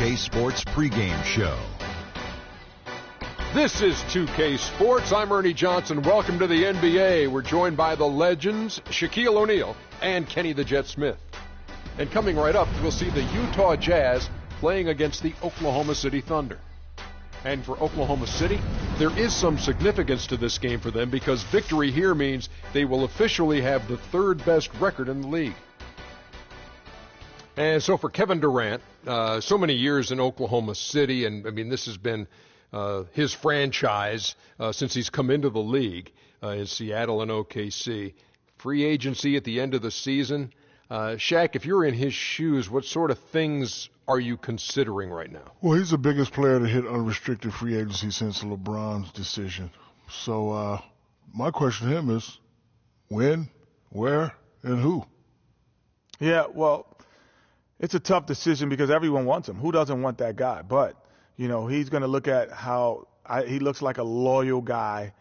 2K Sports pregame show. This is 2K Sports. I'm Ernie Johnson. Welcome to the NBA. We're joined by the legends Shaquille O'Neal and Kenny the Jet Smith. And coming right up, we'll see the Utah Jazz playing against the Oklahoma City Thunder. And for Oklahoma City, there is some significance to this game for them because victory here means they will officially have the third best record in the league. And so for Kevin Durant, so many years in Oklahoma City, and I mean this has been his franchise since he's come into the league in Seattle and OKC. Free agency at the end of the season. Shaq, if you're in his shoes, what sort of things are you considering right now? Well, he's the biggest player to hit unrestricted free agency since LeBron's decision. So my question to him is when, where, and who? Yeah, well, it's a tough decision because everyone wants him. Who doesn't want that guy? But, you know, he's going to look at how he looks like a loyal guy,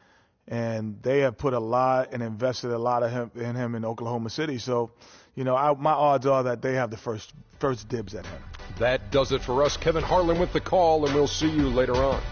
and they have put a lot and invested a lot in him in Oklahoma City. So, you know, my odds are that they have the first dibs at him. That does it for us. Kevin Harlan with the call, and we'll see you later on.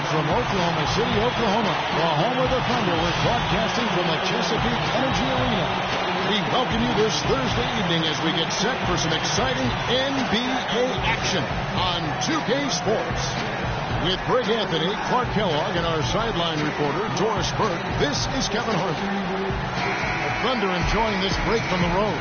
From Oklahoma City, Oklahoma, the home of the Thunder, we're broadcasting from the Chesapeake Energy Arena. We welcome you this Thursday evening as we get set for some exciting NBA action on 2K Sports. With Greg Anthony, Clark Kellogg, and our sideline reporter, Doris Burke, this is Kevin Harlan. The Thunder enjoying this break from the road.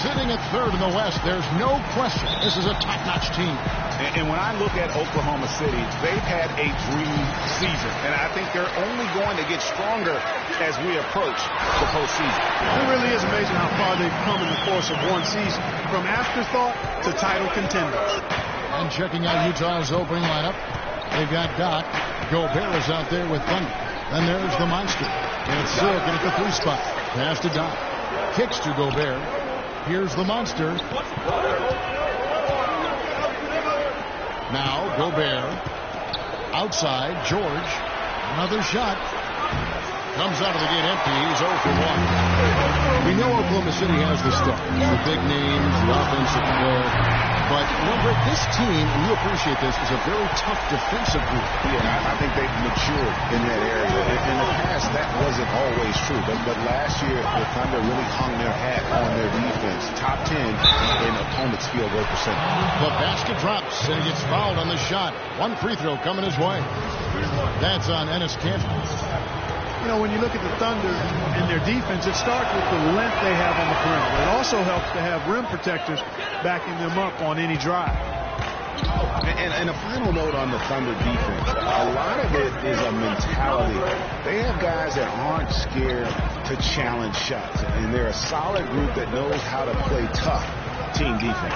Sitting at third in the West, there's no question this is a top-notch team. And when I look at Oklahoma City, they've had a dream season. And I think they're only going to get stronger as we approach the postseason. It really is amazing how far they've come in the course of one season, from afterthought to title contenders. And checking out Utah's opening lineup, they've got Doc. Gobert is out there with Thunder. Then there's the monster. And it's Silk at the 3 spot. Pass to Doc. Kicks to Gobert. Here's the monster. Now Gobert. Outside, George. Another shot. Comes out of the gate empty. He's 0 for 1. We know Oklahoma City has the stars, the big names, the offensive player. But remember, this team, and you appreciate this, is a very tough defensive group. Yeah, I think they've matured in that area. In the past, that wasn't always true. But last year, the Thunder really hung their hat on their defense. Top 10 in opponents' field goal percentage. The basket drops, and he gets fouled on the shot. One free throw coming his way. That's on Enes Kanter. You know, when you look at the Thunder and their defense, it starts with the length they have on the perimeter. It also helps to have rim protectors backing them up on any drive. And a final note on the Thunder defense. A lot of it is a mentality. They have guys that aren't scared to challenge shots. And they're a solid group that knows how to play tough team defense.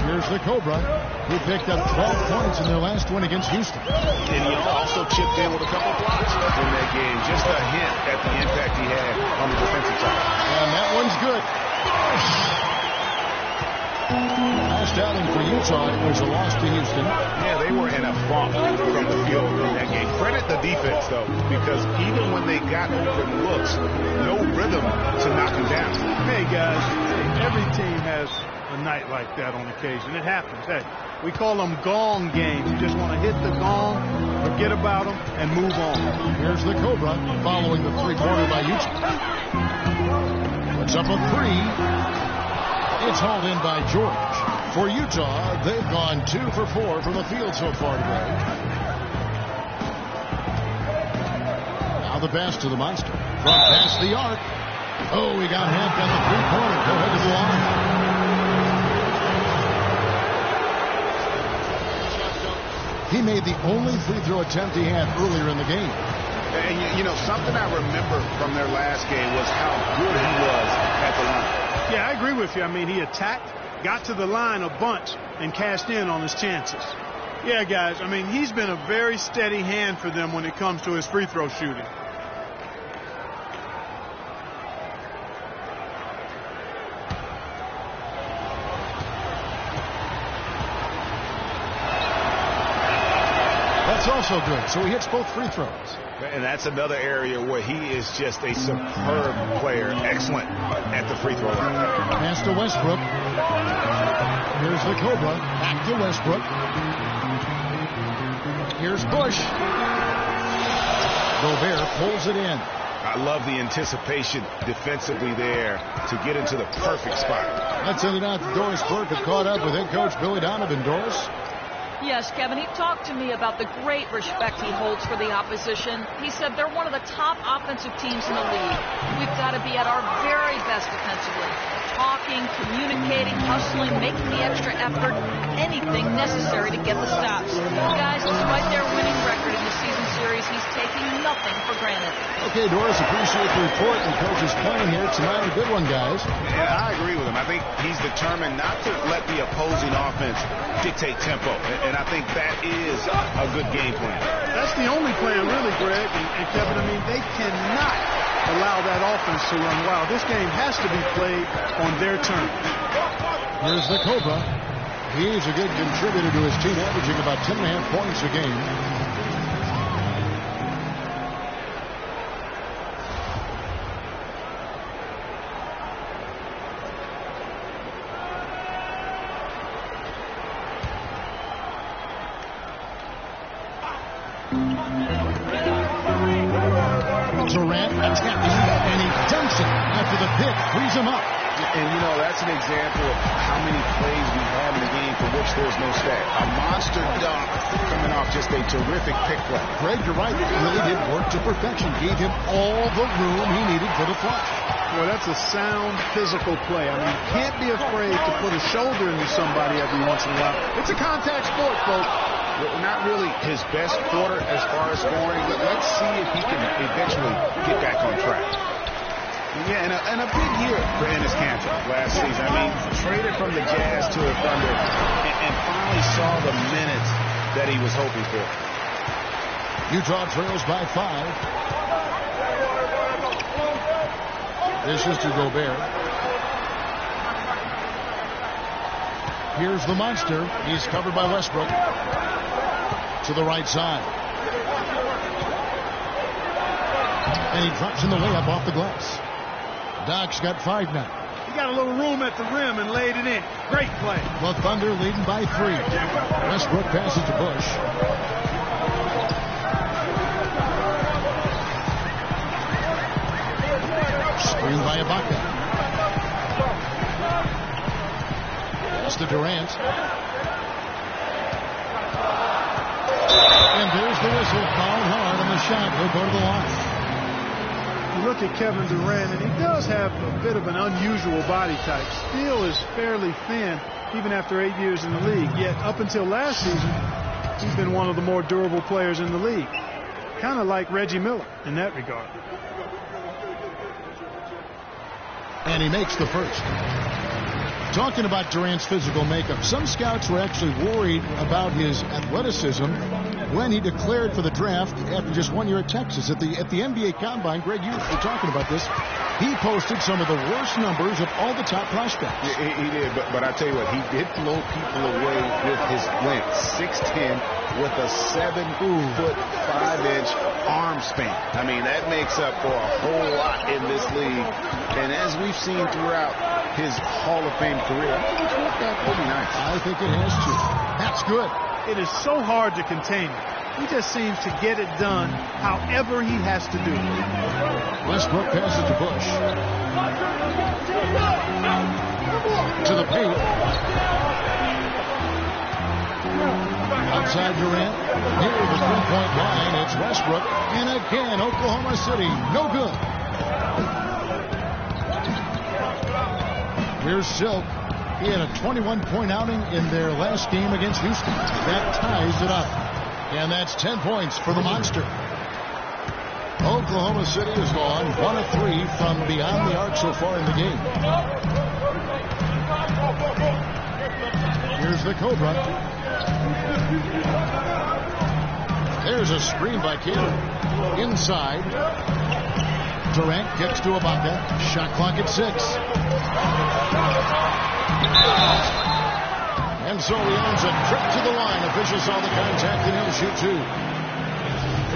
Here's the Cobra, who picked up 12 points in their last win against Houston. And he also chipped in with a couple blocks in that game. Just a hint at the impact he had on the defensive side. And that one's good. Last outing for Utah, it was a loss to Houston. Yeah, they were in a funk from the field in that game. Credit the defense, though, because even when they got open looks, no rhythm to knock them down. Hey, guys, every team has a night like that on occasion. It happens. Hey, we call them gong games. You just want to hit the gong, forget about them, and move on. Here's the Cobra following the three-pointer by Utah. Puts up a three. It's hauled in by George. For Utah, they've gone 2 for 4 from the field so far today. Now the pass to the monster. From past the arc. Oh, he got hacked on the three-pointer. Go ahead to the line. He made the only free throw attempt he had earlier in the game. And, you know, something I remember from their last game was how good he was at the line. Yeah, I agree with you. I mean, he attacked, got to the line a bunch, and cashed in on his chances. Yeah, guys, I mean, he's been a very steady hand for them when it comes to his free throw shooting. That's also good. So he hits both free throws. And that's another area where he is just a superb player. Excellent at the free throw line. Pass to Westbrook. Here's the Cobra. Back to Westbrook. Here's Bush. Gobert pulls it in. I love the anticipation defensively there to get into the perfect spot. Let's send it out to Doris Burke, who caught up with head coach Billy Donovan. Doris? Yes, Kevin, he talked to me about the great respect he holds for the opposition. He said they're one of the top offensive teams in the league. We've got to be at our very best defensively. Talking, communicating, hustling, making the extra effort, anything necessary to get the stops. Guys, despite their winning record in the season series, he's taking nothing for granted. Okay, Doris, appreciate the report and coach's plan here tonight. A good one, guys. Yeah, I agree with him. I think he's determined not to let the opposing offense dictate tempo. And I think that is a good game plan. That's the only plan, really, Greg. And Kevin, I mean, they cannot allow that offense to run wild. This game has to be played on their terms. Here's the Cobra. He's a good contributor to his team, averaging about 10.5 points a game. Durant attacking, and he dunks it after the pick frees him up. And, you know, that's an example of how many plays we have in the game for which there's no stat. A monster dunk coming off just a terrific pick play. Greg, you're right. It really did work to perfection. Gave him all the room he needed for the flush. Well, that's a sound physical play. I mean, you can't be afraid to put a shoulder into somebody every once in a while. It's a contact sport, folks. Not really his best quarter as far as scoring, but let's see if he can eventually get back on track. Yeah, and a big year for Enes Kanter last season. I mean, traded from the Jazz to the Thunder and finally saw the minutes that he was hoping for. Utah trails by 5. This is to Gobert. Here's the monster. He's covered by Westbrook. To the right side. And he drops in the layup off the glass. Doc's got 5 now. He got a little room at the rim and laid it in. Great play. The Thunder leading by 3. Westbrook passes to Bush. Screened by Ibaka. Pass to Durant. And there's the whistle. Fouled hard on the shot. He'll go to the line. You look at Kevin Durant, and he does have a bit of an unusual body type. Still is fairly thin, even after 8 years in the league. Yet, up until last season, he's been one of the more durable players in the league. Kind of like Reggie Miller in that regard. And he makes the first. Talking about Durant's physical makeup, some scouts were actually worried about his athleticism when he declared for the draft after just 1 year at Texas. At the NBA Combine, Greg, you were talking about this. He posted some of the worst numbers of all the top prospects. Yeah, he did, but I tell you what, he did blow people away with his length. 6'10", with a 7'5" arm span. I mean, that makes up for a whole lot in this league. And as we've seen throughout his Hall of Fame career, I think it's worked out pretty nice. I think it has to. That's good. It is so hard to contain him. He just seems to get it done however he has to do it. Westbrook passes to Bush. To the paint. Outside Durant. Near the three-point line, it's Westbrook. And again, Oklahoma City. No good. Here's Silk. He had a 21-point outing in their last game against Houston. That ties it up. And that's 10 points for the Monster. Oklahoma City has gone 1 of 3 from beyond the arc so far in the game. Here's the Cobra. There's a screen by Taylor. Inside. Durant gets to Ibaka. Shot clock at 6. And so he earns a trip to the line. Officials saw the contact and he'll shoot two.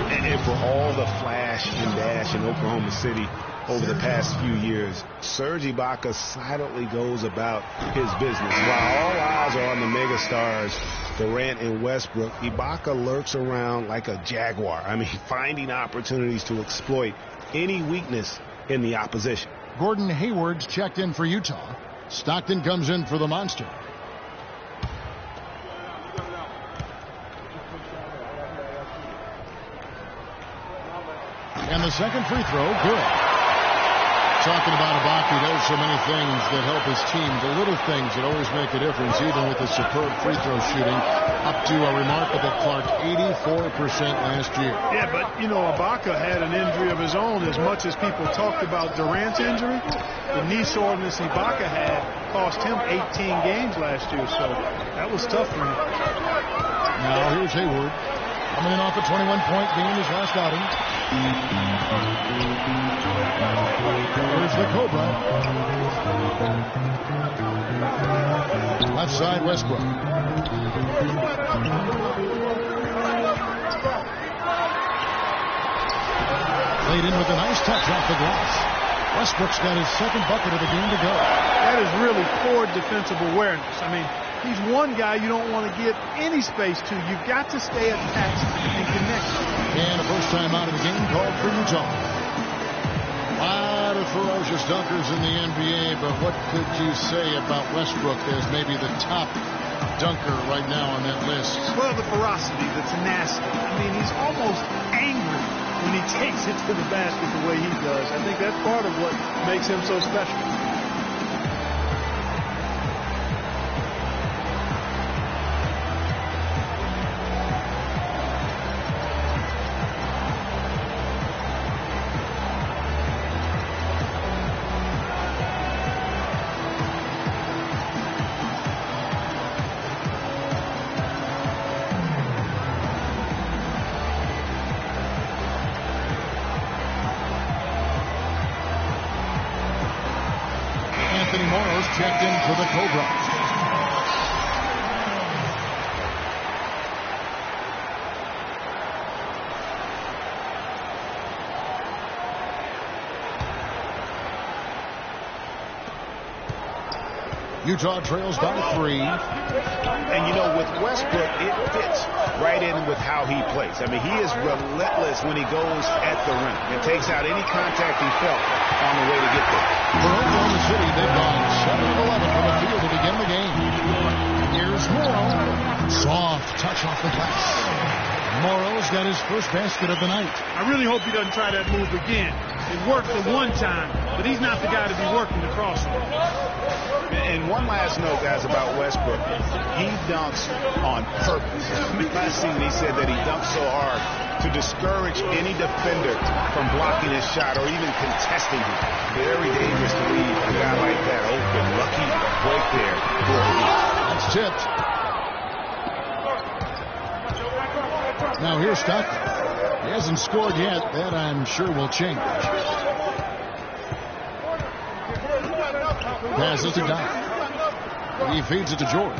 And for all the flash and dash in Oklahoma City over the past few years, Serge Ibaka silently goes about his business. While all eyes are on the megastars, Durant and Westbrook, Ibaka lurks around like a jaguar. I mean, finding opportunities to exploit any weakness in the opposition. Gordon Hayward's checked in for Utah. Stockton comes in for the Monster. And the second free throw, good. Talking about Ibaka, he does so many things that help his team. The little things that always make a difference, even with his superb free throw shooting, up to a remarkable Clark 84% last year. Yeah, but, you know, Ibaka had an injury of his own. As much as people talked about Durant's injury, the knee soreness Ibaka had cost him 18 games last year, so that was tough for him. Now here's Hayward. Coming in off a 21-point game his last outing. Here's the Cobra. Left side, Westbrook. Played in with a nice touch off the glass. Westbrook's got his second bucket of the game to go. That is really poor defensive awareness. I mean, he's one guy you don't want to give any space to. You've got to stay attached and connected. And a first time out of the game called for Utah. A lot of ferocious dunkers in the NBA, but what could you say about Westbrook as maybe the top dunker right now on that list? Well, the ferocity, the tenacity. I mean, he's almost angry when he takes it to the basket the way he does. I think that's part of what makes him so special. Checked in for the Cobras. Utah trails by 3. And, you know, with Westbrook, it fits right in with how he plays. I mean, he is relentless when he goes at the rim and takes out any contact he felt on the way to get there. For Oklahoma City, they've gone 7-11 from the field to begin the game. Here's Morrow. Soft touch off the glass. Morrow's got his first basket of the night. I really hope he doesn't try that move again. It worked the one time, but he's not the guy to be working the crossover. And one last note, guys, about Westbrook. He dunks on purpose. Last season, he said that he dunks so hard to discourage any defender from blocking his shot or even contesting him. Very dangerous to leave a guy like that open. Lucky break there for a lead. That's tipped. Now here's Stockton. He hasn't scored yet. That I'm sure will change. Passes to Doc. He feeds it to George.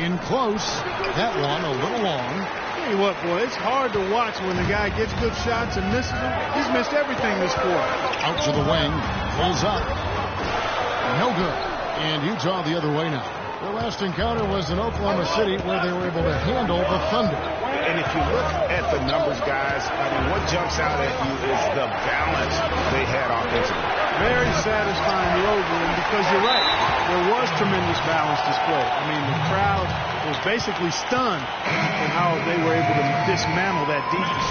In close. That one a little long. Tell you what, boy, it's hard to watch when the guy gets good shots and misses them. He's missed everything this quarter. Out to the wing. Pulls up. No good. And Utah the other way now. Their last encounter was in Oklahoma City where they were able to handle the Thunder. And if you look at the numbers, guys, I mean, what jumps out at you is the balance they had offensively. Very satisfying road win because you're right. There was tremendous balance display. I mean, the crowd was basically stunned at how they were able to dismantle that defense.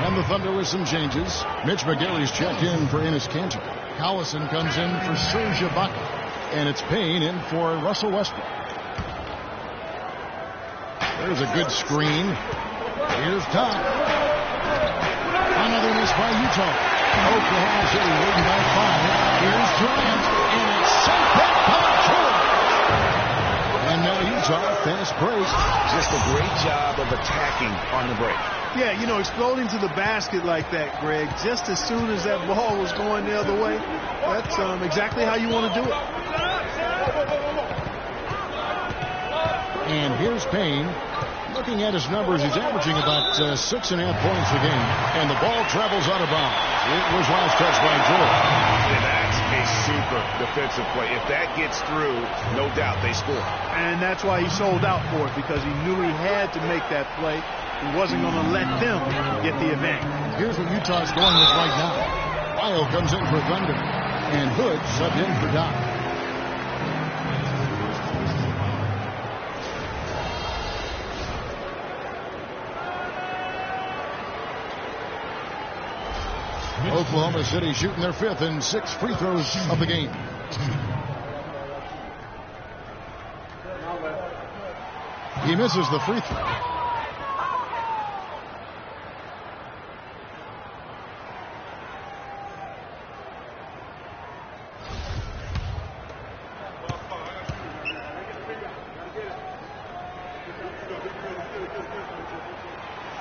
And the Thunder with some changes. Mitch McGilly's checked in for Enes Kanter. Collison comes in for Serge Ibaka. And it's Payne in for Russell Westbrook. There's a good screen. Here's Doc. Another miss by Utah. Oklahoma City leading by 5. Here's Durant. And it's sent back by George. And now Utah fast break. Just a great job of attacking on the break. Yeah, you know, exploding to the basket like that, Greg, just as soon as that ball was going the other way, that's exactly how you want to do it. And here's Payne. Looking at his numbers, he's averaging about 6.5 points a game. And the ball travels out of bounds. It was last touched by Jordan. And that's a super defensive play. If that gets through, no doubt they score. And that's why he sold out for it, because he knew he had to make that play. He wasn't going to let them get the advantage. Here's what Utah's going with right now. Lyle comes in for Thunder. And Hood subbed in for Doc. Oklahoma City shooting their 5th and 6th free throws of the game. He misses the free throw.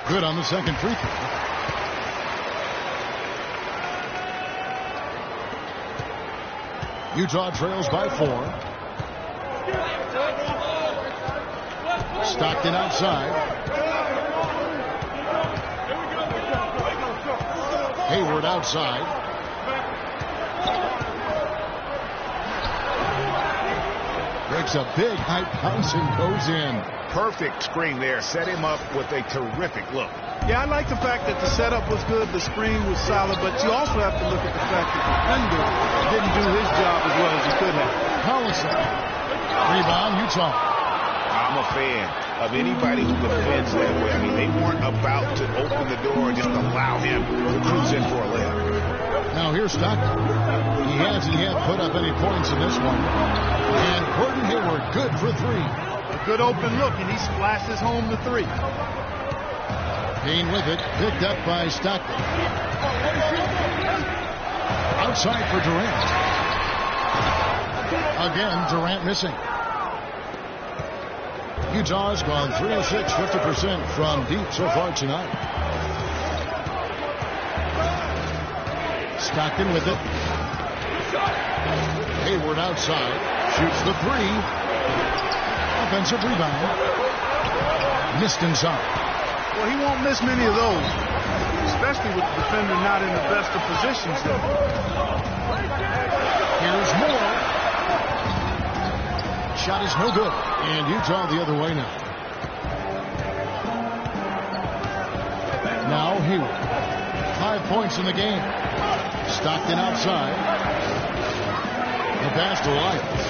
Good on the second free throw. Utah trails by 4. Stockton outside. Hayward outside. Breaks a big high bounce and goes in. Perfect screen there. Set him up with a terrific look. Yeah, I like the fact that the setup was good, the screen was solid, but you also have to look at the fact that the defender didn't do his job as well as he could have. Collison. Rebound, Utah. I'm a fan of anybody who defends that way. I mean, they weren't about to open the door and just allow him to cruise in for a layup. Now here's Stockton. He hasn't yet put up any points in this one. And Gordon Hayward, good for 3. A good open look, and he splashes home the 3. Payne with it, picked up by Stockton. Outside for Durant. Again, Durant missing. Utah's gone 3 of 6, 50% from deep so far tonight. Stockton with it. Hayward outside. Shoots the 3. Offensive rebound. Missed inside. Well, he won't miss many of those, especially with the defender not in the best of positions there. Here's Moore. Shot is no good. And Utah the other way now. Now Hayward. 5 points in the game. Stockton outside. The pass to Lyles.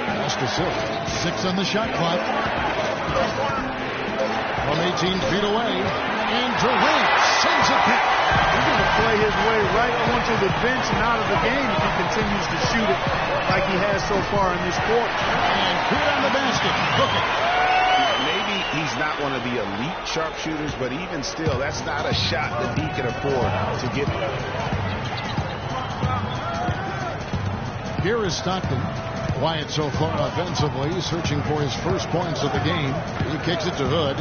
Pass to Silk. 6 on the shot clock. From 18 feet away. And Durant sends it back. He's going to play his way right onto the bench and out of the game if he continues to shoot it like he has so far in this quarter. And good on the basket. Booking. Maybe he's not one of the elite sharpshooters, but even still, that's not a shot that he can afford to get. Here is Stockton. Quiet so far offensively, searching for his first points of the game. He kicks it to Hood.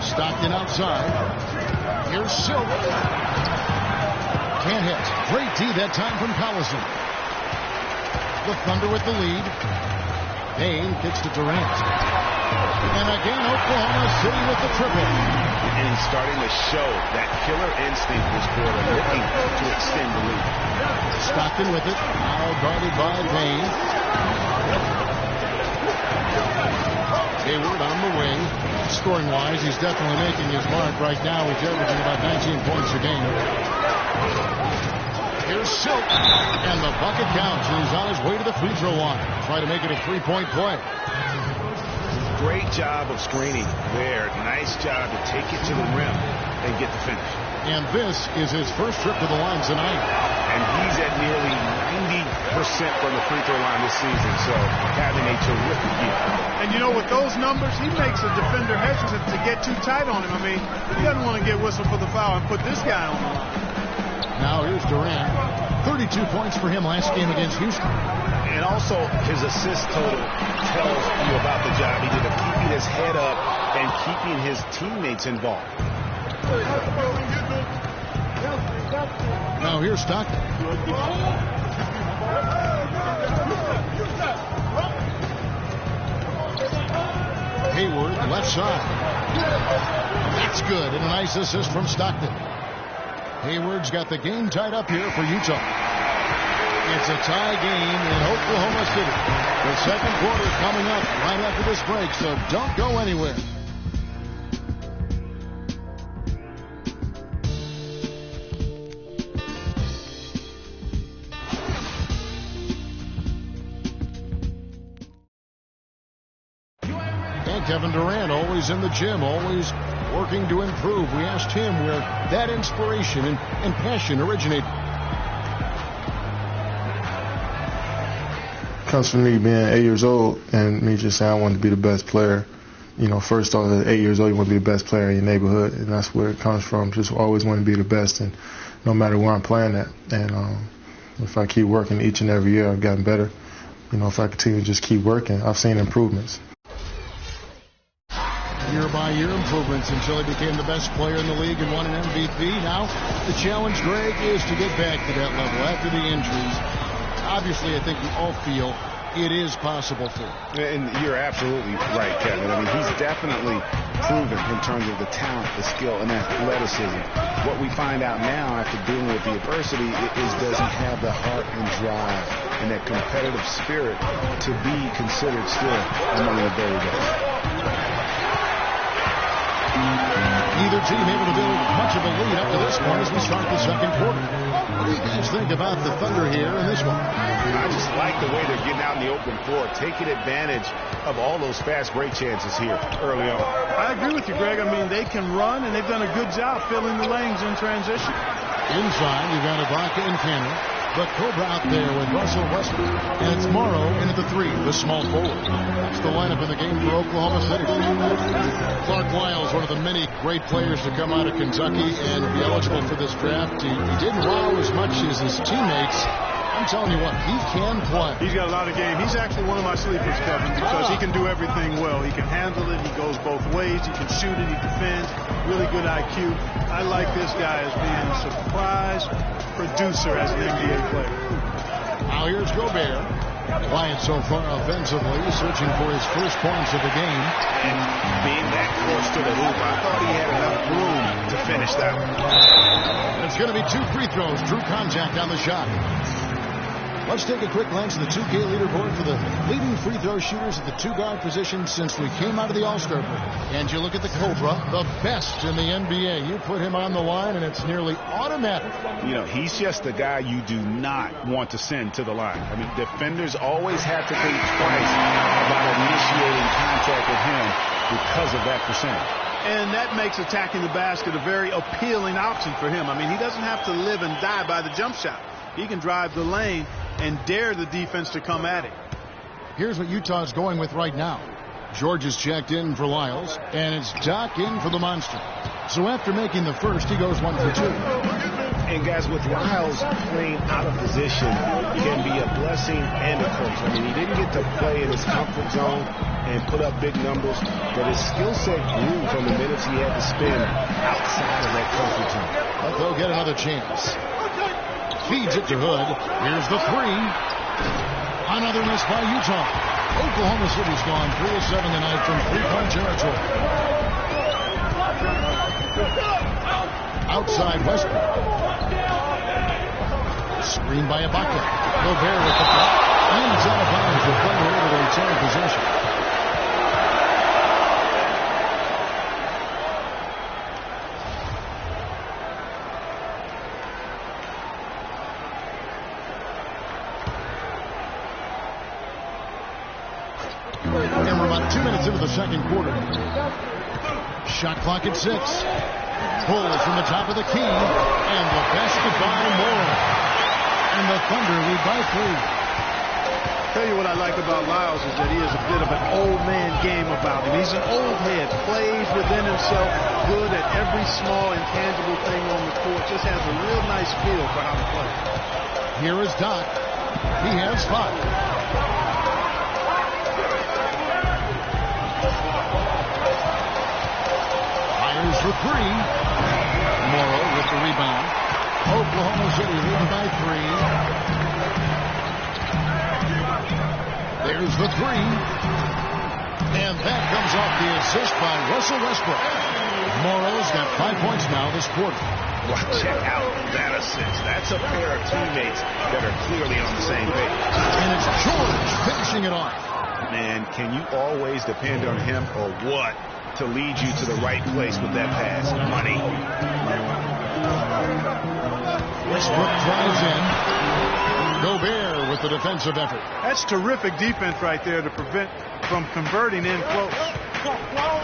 Stockton outside. Here's Silk. Can't hit. Great D that time from Collison. The Thunder with the lead. Payne kicks to Durant. And again, Oklahoma City with the triple. And he's starting to show that killer instinct this quarter, looking to extend the lead. Stockton with it. Now guarded by Payne. Hayward on the wing. Scoring-wise, he's definitely making his mark right now. He's averaging about 19 points a game. Here's Silk. And the bucket counts. He's on his way to the free throw line. Try to make it a 3-point play. Great job of screening there. Nice job to take it to the rim and get the finish. And this is his first trip to the line tonight. And he's at nearly 90% from the free throw line this season, so having a terrific year. And you know, with those numbers, he makes a defender hesitant to get too tight on him. I mean, he doesn't want to get whistled for the foul and put this guy on the line. Now here's Durant. 32 points for him last game against Houston. And also his assist total tells you about the job he did of keeping his head up and keeping his teammates involved. Now here's Stockton. Hayward, left side. That's good, and a nice assist from Stockton. Hayward's got the game tied up here for Utah. It's a tie game in Oklahoma City. The second quarter is coming up right after this break, so don't go anywhere. Kevin Durant, always in the gym, always working to improve. We asked him where that inspiration and passion originated. Comes from me being 8 years old and me just saying I want to be the best player. You know, first off, at 8 years old, you want to be the best player in your neighborhood, and that's where it comes from. Just always want to be the best, and no matter where I'm playing at. And if I keep working each and every year, I've gotten better. You know, if I continue to just keep working, I've seen improvements. Year-by-year improvements until he became the best player in the league and won an MVP. Now the challenge, Greg, is to get back to that level after the injuries. Obviously, I think we all feel it is possible for him. And you're absolutely right, Kevin. I mean, he's definitely proven in terms of the talent, the skill, and athleticism. What we find out now after dealing with the adversity is does he have the heart and drive and that competitive spirit to be considered still among the very best. Neither team able to build much of a lead up to this point as we start the second quarter. What do you guys think about the Thunder here in this one? I just like the way they're getting out in the open floor, taking advantage of all those fast break chances here early on. I agree with you, Greg. I mean, they can run, and they've done a good job filling the lanes in transition. Inside, you've got Ibaka and Cannon. But Cobra out there with Russell Westbrook. And it's Morrow into the three, the small forward. That's the lineup in the game for Oklahoma City. Clark Lyles, one of the many great players to come out of Kentucky and be eligible for this draft. He didn't wow as much as his teammates. I'm telling you what, he can play. He's got a lot of game. He's actually one of my sleepers, Kevin, because he can do everything well. He can handle it. He goes both ways. He can shoot it. He defends. Really good IQ. I like this guy as being a surprise producer as an NBA player. Now here's Gobert. Quiet so far offensively, searching for his first points of the game. And being that close to the hoop, I thought he had enough room to finish that one. It's going to be 2 free throws. Drew contact on the shot. Let's take a quick glance at the 2K leaderboard for the leading free throw shooters at the 2-guard position since we came out of the All-Star break. And you look at the Cobra, the best in the NBA. You put him on the line, and it's nearly automatic. You know, he's just the guy you do not want to send to the line. I mean, defenders always have to think twice about initiating contact with him because of that percentage. And that makes attacking the basket a very appealing option for him. I mean, he doesn't have to live and die by the jump shot. He can drive the lane and dare the defense to come at him. Here's what Utah's going with right now. George is checked in for Lyles, and it's Doc in for the Monster. So after making the first, he goes 1 for 2. And guys, with Lyles playing out of position can be a blessing and a curse. I mean, he didn't get to play in his comfort zone and put up big numbers, but his skill set grew from the minutes he had to spend outside of that comfort zone. But they'll get another chance. Feeds it to Hood. Here's the three. Another miss by Utah. Oklahoma City's gone 3 of 7 tonight from three-point territory. Outside Westbrook. Screen by Ibaka. Gobert with the block. And it's out of bounds with Thunder able to return possession. And we're about 2 minutes into the second quarter. Shot clock at 6. Pulled from the top of the key. And the basket by Morrow. And the Thunder lead by 3. Tell you what I like about Lyles is that he has a bit of an old man game about him. He's an old head, plays within himself, good at every small intangible thing on the court, just has a real nice feel for how to play. Here is Doc. He has 5. Fires for 3. Morrow with the rebound. Oklahoma City leading by 3. There's the 3. And that comes off the assist by Russell Westbrook. Morrow's got 5 points now this quarter. Well, check out that assist. That's a pair of teammates that are clearly on the same page. And it's George finishing it off. Man, can you always depend on him or what to lead you to the right place with that pass? Money. Westbrook drives in. Gobert with the defensive effort. That's terrific defense right there to prevent from converting in close.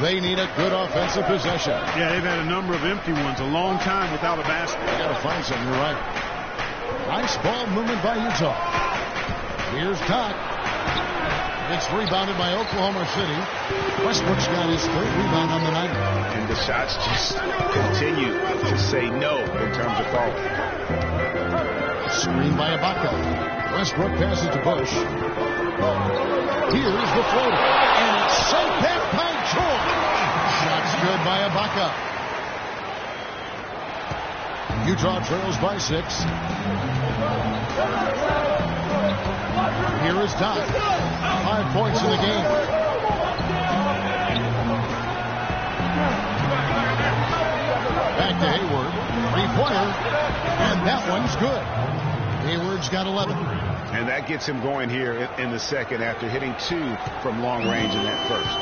They need a good offensive possession. Yeah, they've had a number of empty ones, a long time without a basket. They got to find something, you're right. Nice ball movement by Utah. Here's Doc. It's rebounded by Oklahoma City. Westbrook's got his 3rd rebound on the night. And the shots just continue to say no in terms of calling. Screen by Ibaka. Westbrook passes to Bush. Here's the floater. And it's sent back by George. Shots good by Ibaka. Utah trails by 6. Here is Doc. 5 points in the game. Back to Hayward. 3-pointer. And that one's good. Hayward's got 11. And that gets him going here in the second after hitting 2 from long range in that first.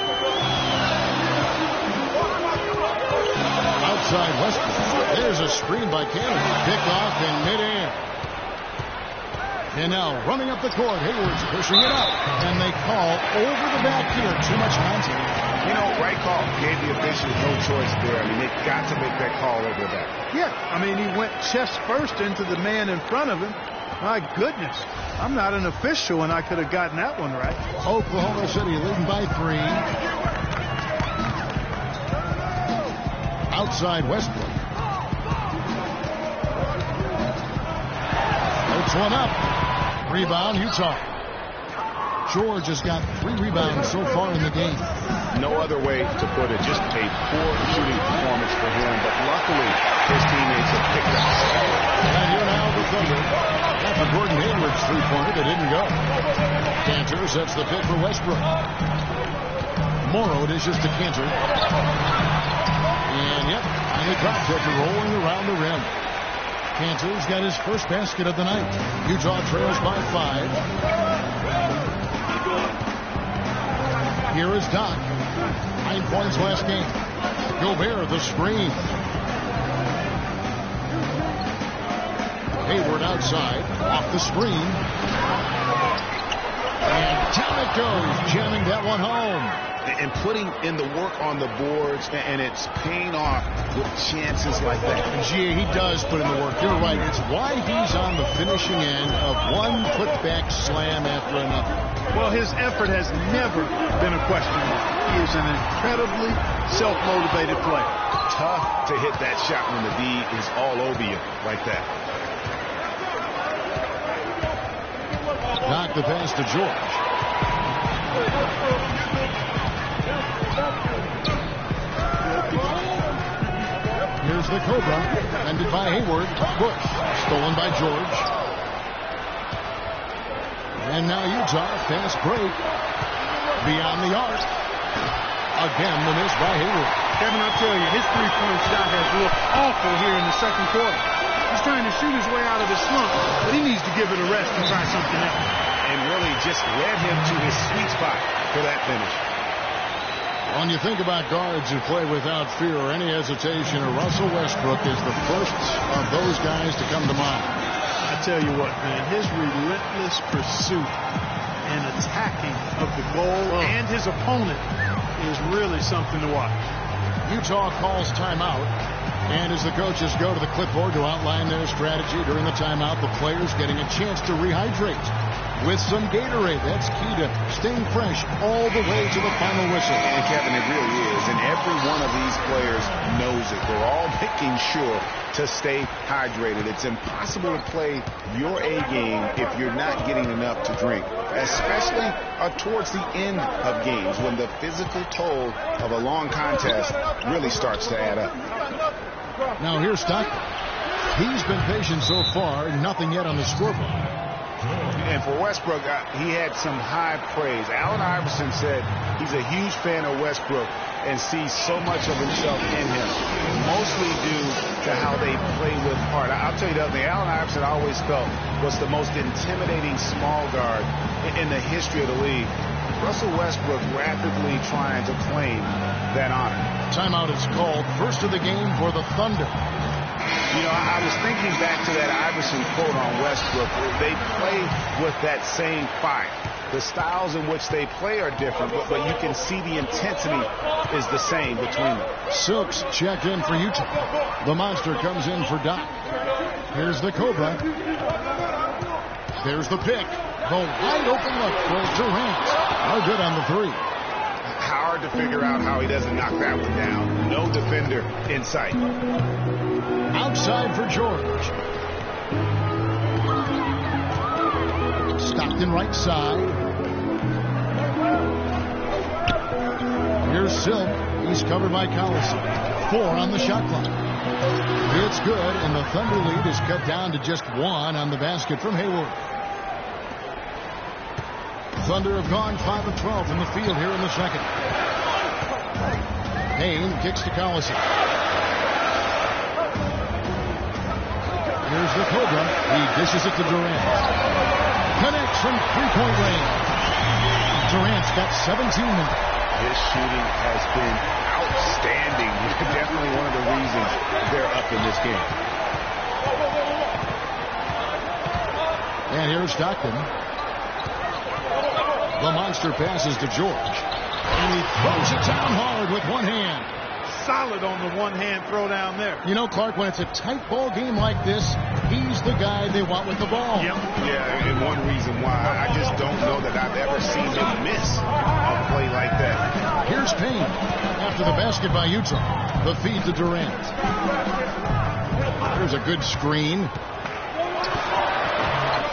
Outside Westbrook. There's a screen by Canada. Picked off in midair. And now running up the court, Hayward's pushing it up. And they call over the back here. Too much contact. You know, right call. Gave the officials no choice there. I mean, they've got to make that call over the back. Yeah, I mean, he went chest first into the man in front of him. My goodness. I'm not an official, and I could have gotten that one right. Oklahoma City leading by 3. Outside Westbrook. Puts one up. Rebound, Utah. George has got 3 rebounds so far in the game. No other way to put it. Just a poor shooting performance for him, but luckily his teammates have picked up. And here now the Thunder. After Gordon Hayward's 3-pointer that didn't go. Cantor sets the pick for Westbrook. Morrow dishes to Cantor. And yep, the drop kick rolling around the rim. Cantor's got his first basket of the night. Utah trails by 5. Here is Doc. 9 points last game. Gobert the screen. Hayward outside, off the screen. And down it goes, jamming that one home. And putting in the work on the boards, and it's paying off with chances like that. Gee, he does put in the work. You're right. It's why he's on the finishing end of one putback slam after another. Well, his effort has never been a question mark. He is an incredibly self-motivated player. Tough to hit that shot when the D is all over you like that. Knock the pass to George. Here's the Cobra, ended by Hayward. Bush, stolen by George. And now Utah, fast break. Beyond the arc. Again, the miss by Hayward. Kevin, I'll tell you, his three-point shot has looked awful here in the second quarter. He's trying to shoot his way out of his slump, but he needs to give it a rest and try something else. And really just led him to his sweet spot for that finish. When you think about guards who play without fear or any hesitation, Russell Westbrook is the first of those guys to come to mind. I tell you what, man, his relentless pursuit and attacking of the goal and his opponent is really something to watch. Utah calls timeout. And as the coaches go to the clipboard to outline their strategy during the timeout, the players getting a chance to rehydrate with some Gatorade. That's key to staying fresh all the way to the final whistle. And Kevin, it really is. And every one of these players knows it. They're all making sure to stay hydrated. It's impossible to play your A game if you're not getting enough to drink, especially towards the end of games when the physical toll of a long contest really starts to add up. Now here's Stock. He's been patient so far, nothing yet on the scoreboard. And for Westbrook, he had some high praise. Allen Iverson said he's a huge fan of Westbrook and sees so much of himself in him, mostly due to how they play with heart. I'll tell you the other thing, Allen Iverson I always felt was the most intimidating small guard in the history of the league. Russell Westbrook rapidly trying to claim that honor. Timeout is called. First of the game for the Thunder. You know, I was thinking back to that Iverson quote on Westbrook. They play with that same fire. The styles in which they play are different, but you can see the intensity is the same between them. Silks checked in for Utah. The Monster comes in for Doc. Here's the Cobra. There's the pick. The wide open look for Durant. No good on the three. Hard to figure out how he doesn't knock that one down. No defender in sight. Outside for George. Stockton right side. Here's Silk. He's covered by Collison. 4 on the shot clock. It's good, and the Thunder lead is cut down to just 1 on the basket from Hayward. Thunder have gone 5 of 12 from the field here in the second. Payne kicks to Collison. Here's the Cobra. He dishes it to Durant. Connects from three-point range. Durant's got 17 now. His shooting has been outstanding. Definitely one of the reasons they're up in this game. And here's Stockton. The Monster passes to George. And he throws it down hard with one hand. Solid on the one-hand throw down there. You know, Clark, when it's a tight ball game like this, he's the guy they want with the ball. Yep. Yeah, and one reason why I just don't know that I've ever seen him miss a play like that. Here's Payne after the basket by Utah. The feed to Durant. There's a good screen.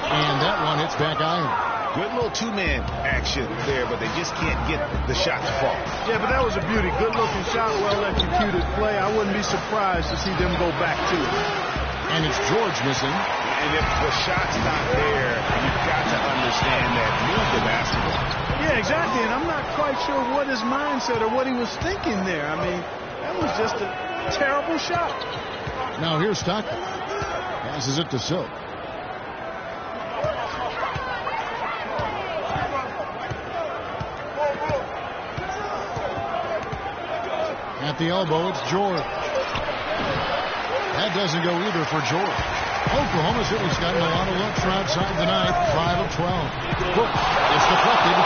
And that one hits back iron. Good little two-man action there, but they just can't get the shot to fall. Yeah, but that was a beauty. Good-looking shot, well-executed play. I wouldn't be surprised to see them go back to it. And it's George missing. And if the shot's not there, you've got to understand that. Move the basketball. Yeah, exactly. And I'm not quite sure what his mindset or what he was thinking there. I mean, that was just a terrible shot. Now here's Stockton. Passes it to Silk. At the elbow, it's George. That doesn't go either for George. Oklahoma City's gotten a lot of looks from outside tonight. 5 of 12. Book. It's deflected.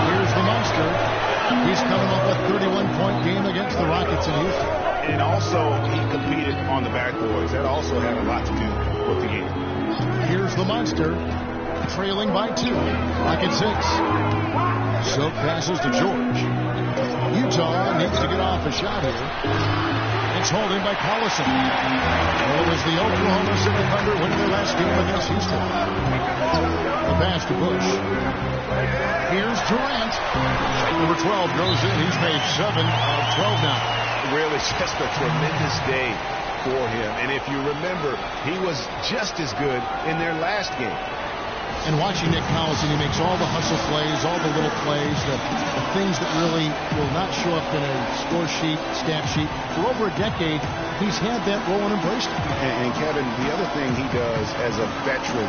Here's the Monster. He's coming off a 31-point game against the Rockets in Houston. And also, he competed on the backboards. That also had a lot to do with the game. Here's the Monster. Trailing by 2. Rocket 6. Silk passes to George. Utah needs to get off a shot here. It's hauled in by Collison. Well, it was the Oklahoma City Thunder winning their last game against Houston. The pass to Bush. Here's Durant. Number 12 goes in. He's made 7 out of 12 now. Really just a tremendous day for him. And if you remember, he was just as good in their last game. And watching Nick Collison, he makes all the hustle plays, all the little plays, the things that really will not show up in a score sheet, stat sheet. For over a decade, he's had that role and embraced it. And Kevin, the other thing he does as a veteran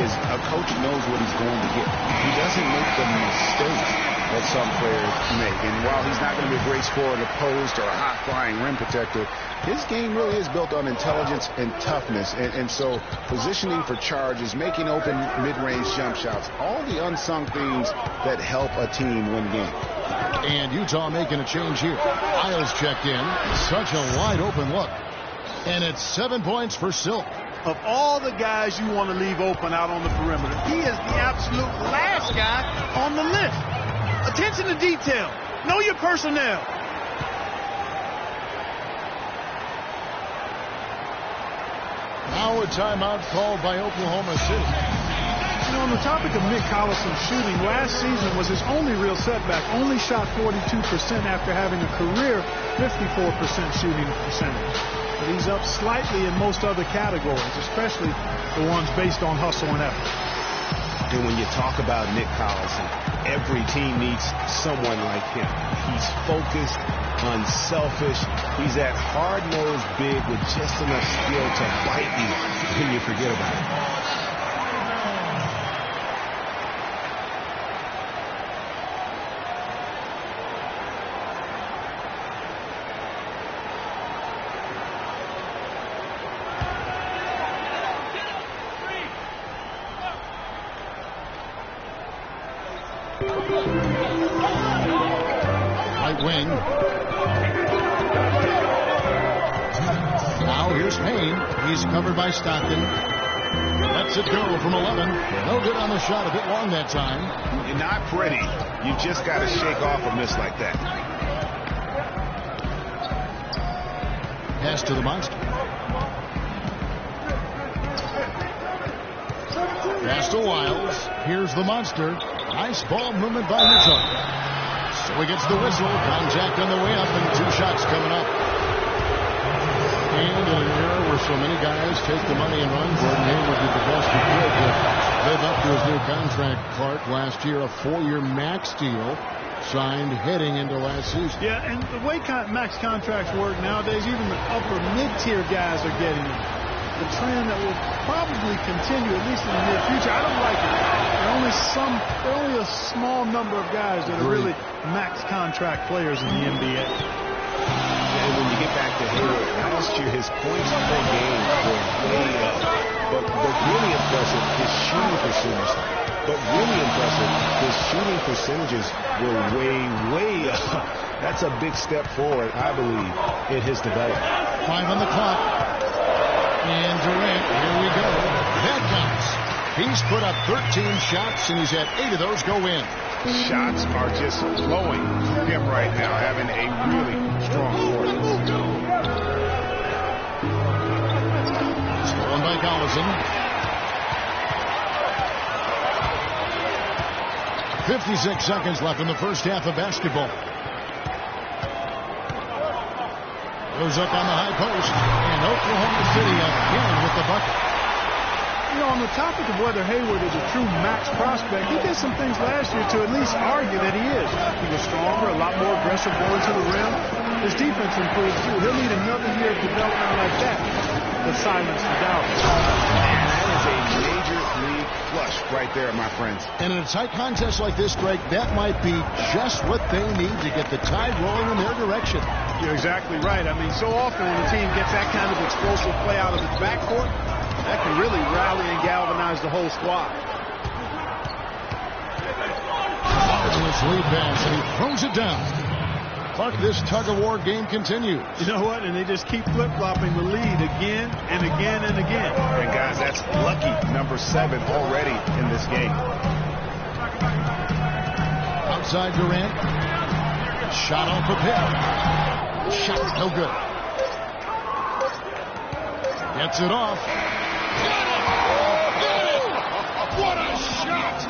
is a coach knows what he's going to get. He doesn't make the mistakes that some players make. And while he's not going to be a great scorer in the post or a high-flying rim protector, his game really is built on intelligence and toughness. And so positioning for charges, making open mid-range jump shots, all the unsung things that help a team win games. And Utah making a change here. Isles checked in. Such a wide-open look. And it's 7 points for Silk. Of all the guys you want to leave open out on the perimeter, he is the absolute last guy on the list. Attention to detail. Know your personnel. Now a timeout called by Oklahoma City. On the topic of Nick Collison's shooting, last season was his only real setback. Only shot 42% after having a career 54% shooting percentage. But he's up slightly in most other categories, especially the ones based on hustle and effort. And when you talk about Nick Collison, every team needs someone like him. He's focused, unselfish. He's that hard-nosed big with just enough skill to bite you when you forget about it. Right wing. Now here's Payne. He's covered by Stockton. Lets it go from 11. No good on the shot. A bit long that time. You're not pretty. You just got to shake off a miss like that. Pass to the monster. Pass to Wiles. Here's the monster. Nice ball movement by Utah. So he gets the whistle. Contact on the way up and 2 shots coming up. And in an era where so many guys take the money and run, Gordon Hayward did the best he could to live up to his new contract. Clark last year, a 4-year max deal signed heading into last season. Yeah, and the way max contracts work nowadays, even the upper mid-tier guys are getting them. The trend that will probably continue, at least in the near future. I don't like it. There are only a small number of guys that are really max contract players in the NBA. And when you get back to Hayward, last year his points per game were way up. But really impressive, his shooting percentage. But really impressive, his shooting percentages were way up. That's a big step forward, I believe, in his development. 5 on the clock. And Durant, here we go. That counts. He's put up 13 shots, and he's had 8 of those go in. Shots are just flowing from him right now, having a really strong quarter. Stolen by Collison. 56 seconds left in the first half of basketball. Goes up on the high post, and Oklahoma City again with the bucket. You know, on the topic of whether Hayward is a true max prospect, he did some things last year to at least argue that he is. He was stronger, a lot more aggressive going to the rim. His defense improved too. He'll need another year of development like that to silence the doubt. And that is a major league flush right there, my friends. And in a tight contest like this, Greg, that might be just what they need to get the tide rolling in their direction. You're exactly right. I mean, so often when a team gets that kind of explosive play out of its backcourt, that can really rally and galvanize the whole squad. It's lead pass, and he throws it down. Clark, this tug-of-war game continues. You know what? And they just keep flip-flopping the lead again and again and again. And guys, that's lucky number 7 already in this game. Outside Durant. Shot off the pin. Shot no good. Gets it off. What a shot!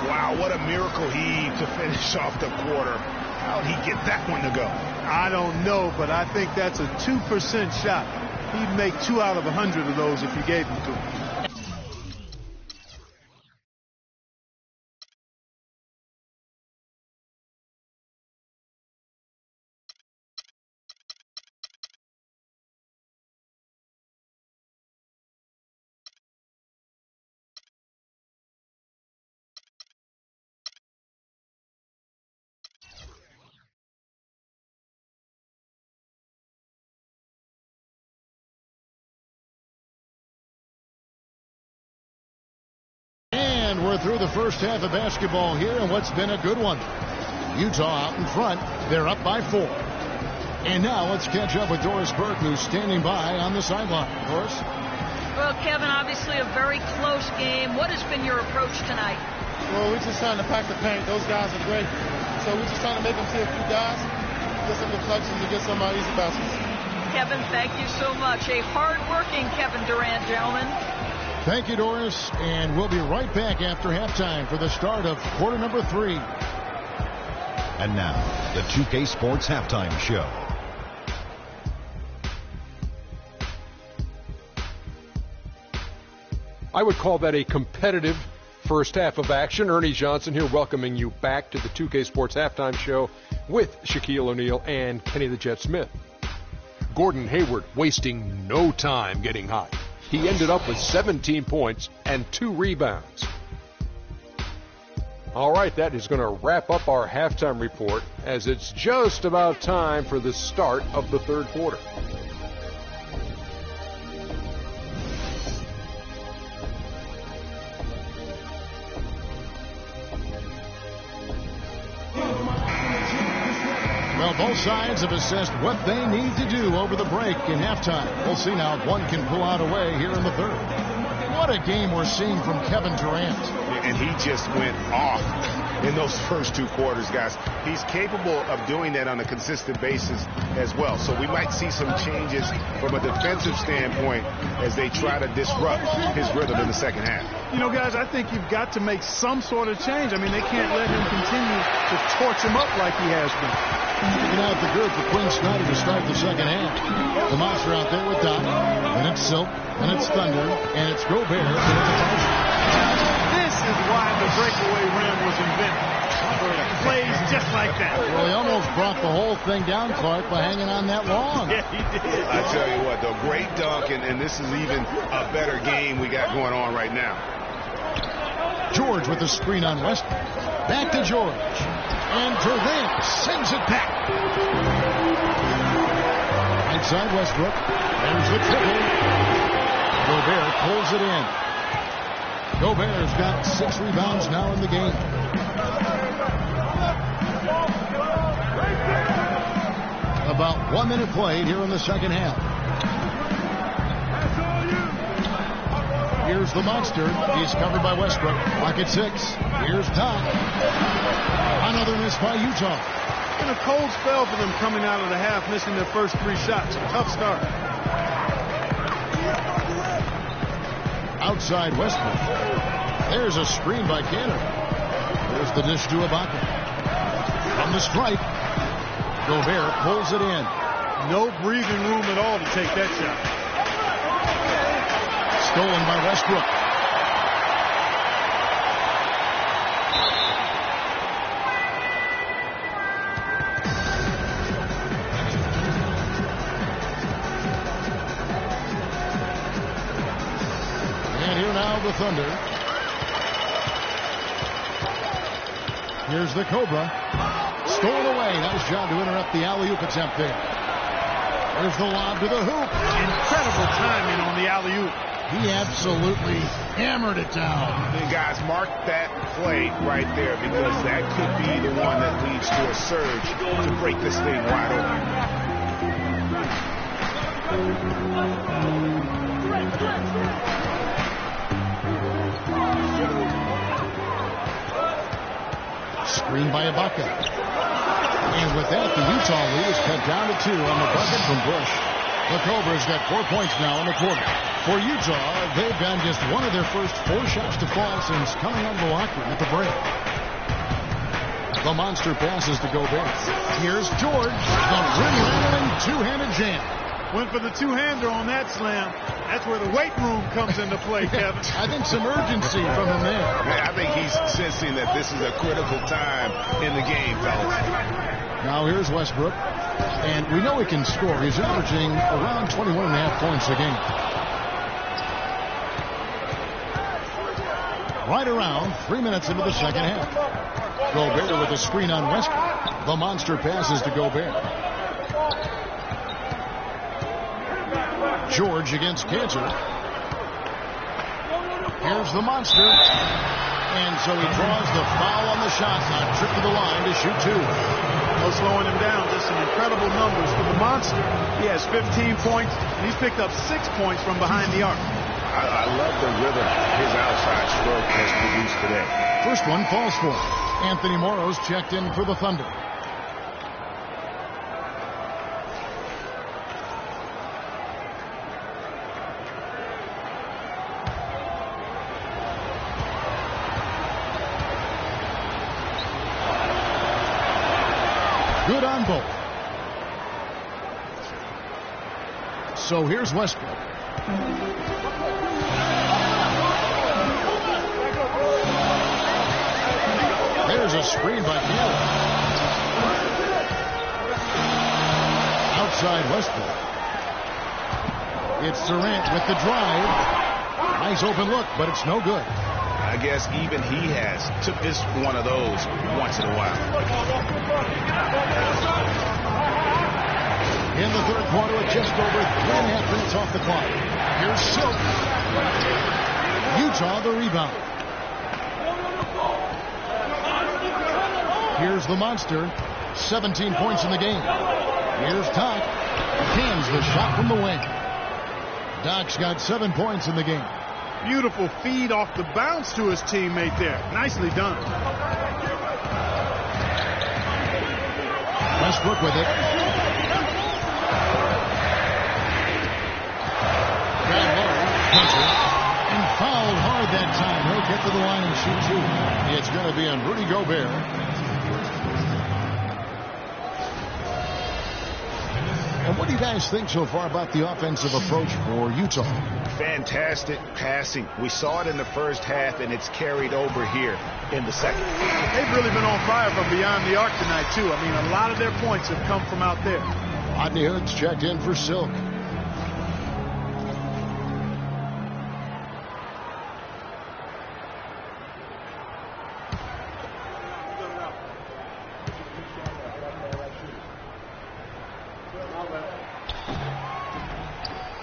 Wow, what a miracle heave to finish off the quarter. How'd he get that one to go? I don't know, but I think that's a 2% shot. He'd make 2 out of 100 of those if you gave them to him. And we're through the first half of basketball here, and what's been a good one. Utah out in front. They're up by 4. And now let's catch up with Doris Burke, who's standing by on the sideline. Doris? Well, Kevin, obviously a very close game. What has been your approach tonight? Well, we're just trying to pack the paint. Those guys are great. So we're just trying to make them see a few guys, get some deflections, and get some easy baskets. Kevin, thank you so much. A hard-working Kevin Durant, gentlemen. Thank you, Doris. And we'll be right back after halftime for the start of quarter number 3. And now, the 2K Sports Halftime Show. I would call that a competitive first half of action. Ernie Johnson here welcoming you back to the 2K Sports Halftime Show with Shaquille O'Neal and Kenny the Jet Smith. Gordon Hayward wasting no time getting hot. He ended up with 17 points and 2 rebounds. All right, that is going to wrap up our halftime report as it's just about time for the start of the third quarter. Well, both sides have assessed what they need to do over the break in halftime. We'll see now if one can pull out a way here in the third. What a game we're seeing from Kevin Durant. And he just went off in those first 2 quarters, guys. He's capable of doing that on a consistent basis as well. So we might see some changes from a defensive standpoint as they try to disrupt his rhythm in the second half. You know, guys, I think you've got to make some sort of change. I mean, they can't let him continue to torch him up like he has been. Taking out the good for Quinn Snyder to start the second half. The Monster out there with Doc, and it's Silk, and it's Thunder, and it's Gobert, and it's Tyson. This is why the breakaway rim was invented. Plays just like that. Well, he almost brought the whole thing down, Clark, by hanging on that long. Yeah, he did. I tell you what, the great dunk, and this is even a better game we got going on right now. George with the screen on West. Back to George. And Durant sends it back. Inside Westbrook. There's the triple. Gobert pulls it in. Gobert's got 6 rebounds now in the game. About 1 minute played here in the second half. Here's the Monster. He's covered by Westbrook. Lock at 6. Here's Doc. Another miss by Utah. And a cold spell for them coming out of the half, missing their first 3 shots. A tough start. Outside Westbrook. There's a screen by Cannon. There's the dish to Ibaka. From the stripe. Gobert pulls it in. No breathing room at all to take that shot. Stolen by Westbrook. And here now the Thunder. Here's the Cobra. Stolen away. Nice job to interrupt the alley-oop attempt there. There's the lob to the hoop. Incredible timing on the alley-oop. He absolutely hammered it down. And guys, mark that play right there because that could be the one that leads to a surge to break this thing wide open. Screen by Ibaka. And with that, the Utah lead is cut down to 2 on the bucket from Bush. The Cobras got 4 points now in the quarter. For Utah, they've gotten just one of their first 4 shots to fall since coming out of the locker room at the break. The Monster passes to Gobert. Here's George. The rim-rattling two-handed jam. Went for the two-hander on that slam. That's where the weight room comes into play, Kevin. I think some urgency from him there. I think he's sensing that this is a critical time in the game, fellas. Now here's Westbrook. And we know he can score. He's averaging around 21.5 points a game. Right around 3 minutes into the second half. Gobert with a screen on Westbrook. The Monster passes to Gobert. George against Cantor. Here's the Monster. And so he draws the foul on the shot. Now trip to the line to shoot 2. No slowing him down. Just some incredible numbers for the Monster. He has 15 points, and he's picked up 6 points from behind the arc. I love the rhythm his outside stroke has produced today. First one falls for him. Anthony Morrow's checked in for the Thunder. good on both. So here's Westbrook. There's a screen by Field. Outside Westbrook. It's Durant with the drive. Nice open look, but it's no good. I guess even he took this one of those once in a while. In the third quarter, with just over 3.5 minutes off the clock. Here's Silk. Utah the rebound. Here's the monster. 17 points in the game. Here's Doc. Cans the shot from the wing. Doc's got 7 points in the game. Beautiful feed off the bounce to his teammate there. Nicely done. Westbrook with it. Grab low. Hunter. And fouled hard that time. He'll get to the line and shoot two. It's going to be on Rudy Gobert. And what do you guys think so far about the offensive approach for Utah? Fantastic passing. We saw it in the first half, and it's carried over here in the second. They've really been on fire from beyond the arc tonight, too. I mean, a lot of their points have come from out there. Rodney Hood's checked in for Silk.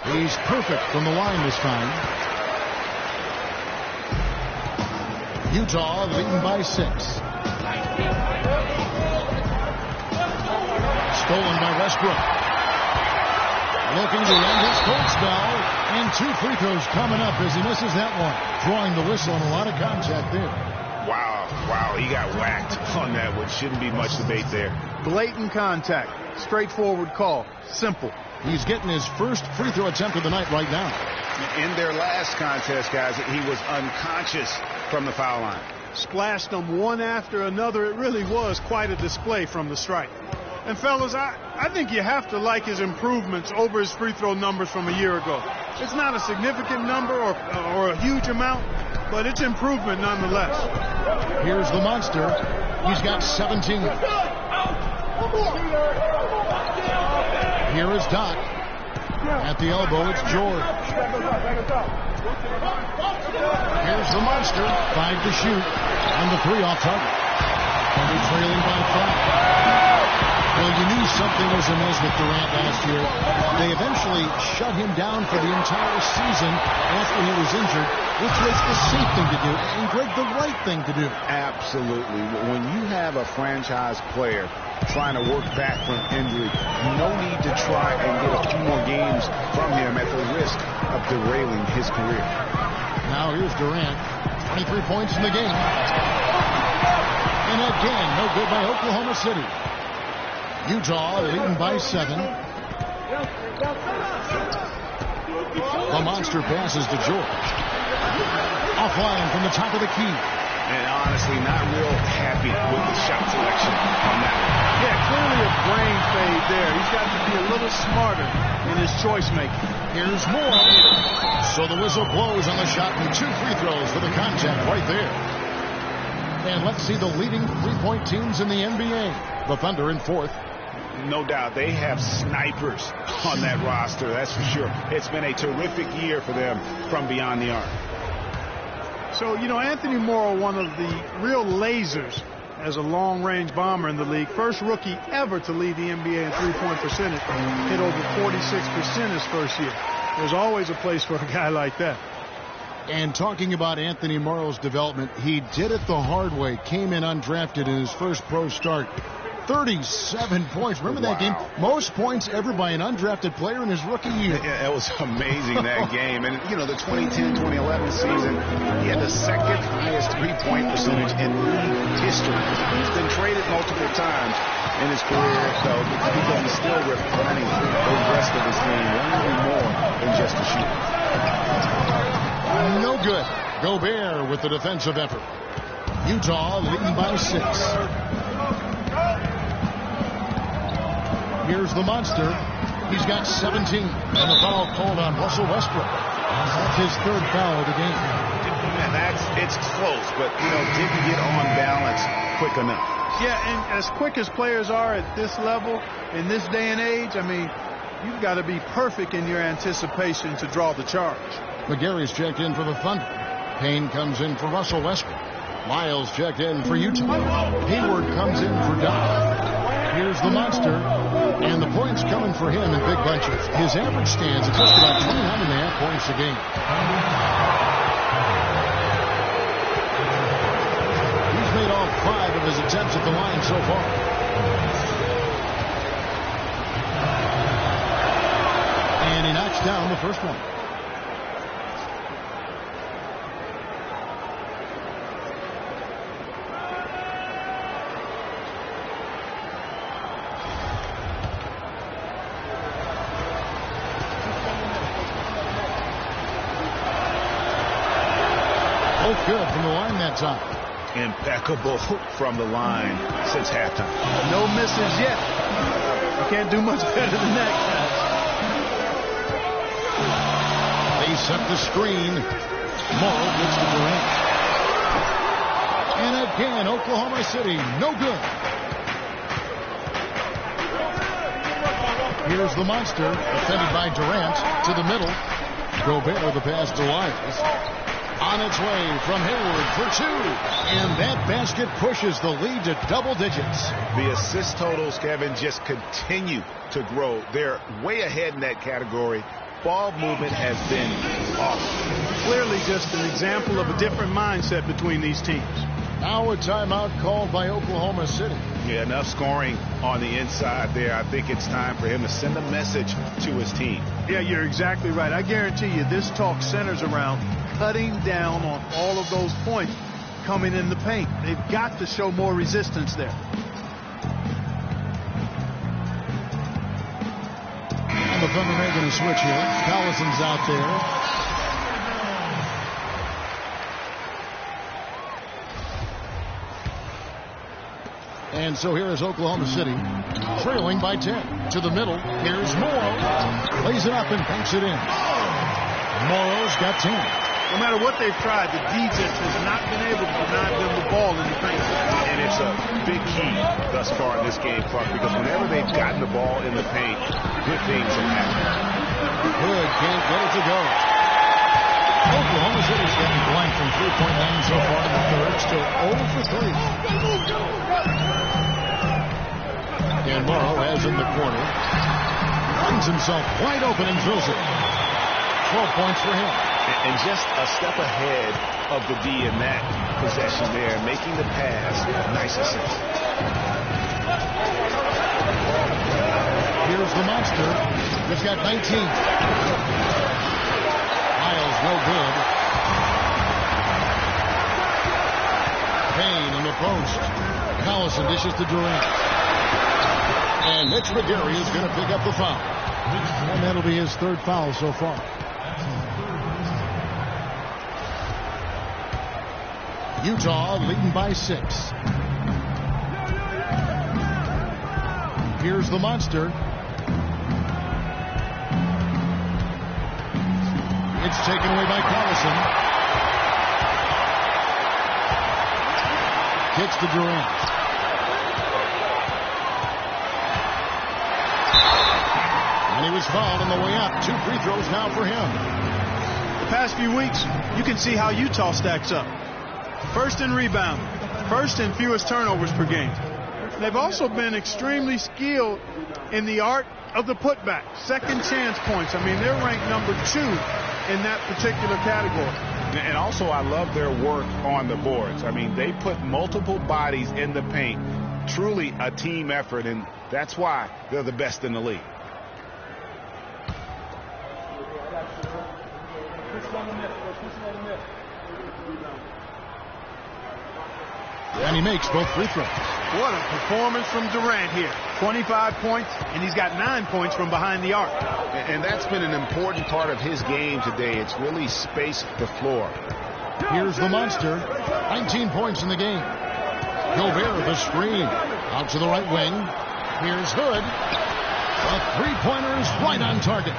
He's perfect from the line this time. Utah leading by 6. Stolen by Westbrook. Looking to end his cold spell. And 2 free throws coming up as he misses that one. Drawing the whistle and a lot of contact there. Wow, he got whacked on that one. Shouldn't be much debate there. Blatant contact. Straightforward call. Simple. He's getting his first free throw attempt of the night right now. In their last contest, guys, he was unconscious from the foul line. Splashed them one after another. It really was quite a display from the strike. And fellas, I think you have to like his improvements over his free throw numbers from a year ago. It's not a significant number or a huge amount, but it's improvement nonetheless. Here's the monster. He's got 17. Here is Doc. At the elbow, it's George. Here's the monster. 5 to shoot. And the 3 off target. And they're trailing by 5. Well, you knew something was amiss with Durant last year. They eventually shut him down for the entire season after he was injured, which was the safe thing to do, and Greg, the right thing to do. Absolutely. When you have a franchise player trying to work back from injury, no need to try and get a few more games from him at the risk of derailing his career. Now here's Durant. 23 points in the game. And again, no good by Oklahoma City. Utah leading by 7. The monster passes to George. Offline from the top of the key. And honestly, not real happy with the shot selection on that one. Yeah, clearly a brain fade there. He's got to be a little smarter in his choice making. Here's more. So the whistle blows on the shot and 2 free throws for the contact right there. And let's see the leading three-point teams in the NBA. The Thunder in 4th. No doubt they have snipers on that roster, that's for sure. It's been a terrific year for them from beyond the arc. So, you know, Anthony Morrow, one of the real lasers as a long-range bomber in the league. First rookie ever to lead the NBA in three-point percentage. Hit over 46% his first year. There's always a place for a guy like that. And talking about Anthony Morrow's development, he did it the hard way. Came in undrafted in his first pro start. 37 points. Remember that game? Most points ever by an undrafted player in his rookie year. Yeah, it was amazing, that game. And, you know, the 2010-2011 season, he had the second highest three-point percentage in league history. He's been traded multiple times in his career, though, because he's still refining the rest of his game, learning more than just a shooter. No good. Gobert with the defensive effort. Utah leading by 6. Here's the monster. He's got 17. And the foul called on Russell Westbrook. That's his third foul of the game. And it's close, but, didn't get on balance quick enough. Yeah, and as quick as players are at this level, in this day and age, you've got to be perfect in your anticipation to draw the charge. McGarry's checked in for the Thunder. Payne comes in for Russell Westbrook. Miles checked in for Utah. Hayward comes in for Dodd. Here's the monster. And the points coming for him in big bunches. His average stands at just about 29.5 points a game. He's made all 5 of his attempts at the line so far. And he knocks down the first one. Both good from the line that time. Impeccable from the line since halftime. No misses yet. You can't do much better than that, guys. They set the screen. Morrow gets to Durant. And again, Oklahoma City, no good. Here's the monster, defended by Durant, to the middle. Gobert, the pass to Lyles. On its way from Hayward for 2. And that basket pushes the lead to double digits. The assist totals, Kevin, just continue to grow. They're way ahead in that category. Ball movement has been awesome. Clearly just an example of a different mindset between these teams. Now a timeout called by Oklahoma City. Yeah, enough scoring on the inside there. I think it's time for him to send a message to his team. Yeah, you're exactly right. I guarantee you this talk centers around cutting down on all of those points coming in the paint. They've got to show more resistance there. And the Thunder making a switch here. Collison's out there. And so here is Oklahoma City, trailing by 10. To the middle, here's Morrow. Lays it up and banks it in. Morrow's got 10. No matter what they've tried, the defense has not been able to deny them the ball in the paint. And it's a big key thus far in this game, Clark, because whenever they've gotten the ball in the paint, good things have happened. Good, can't get it to go. Oklahoma City's getting blank from 3.9 so far in the third. Still 0 for 3. And Morrow has in the corner. Finds himself wide open and drills it. 12 points for him. And just a step ahead of the D in that possession there, making the pass. Nice assist. Here's the monster. He's got 19. Miles no good. Payne in the post. Collison dishes to Durant. And Mitch McGarry is going to pick up the foul. And that'll be his third foul so far. Utah leading by 6. Here's the monster. It's taken away by Collison. Kicks to Durant. And he was fouled on the way up. 2 free throws now for him. The past few weeks, you can see how Utah stacks up. First in rebound, first in fewest turnovers per game. They've also been extremely skilled in the art of the putback, second chance points. I mean, they're ranked number 2 in that particular category. And also, I love their work on the boards. I mean, they put multiple bodies in the paint. Truly a team effort, and that's why they're the best in the league. And he makes both free throws. What a performance from Durant here. 25 points, and he's got 9 points from behind the arc. And that's been an important part of his game today. It's really spaced the floor. Here's the monster. 19 points in the game. Gobert, the screen. Out to the right wing. Here's Hood. The three-pointer is right on target.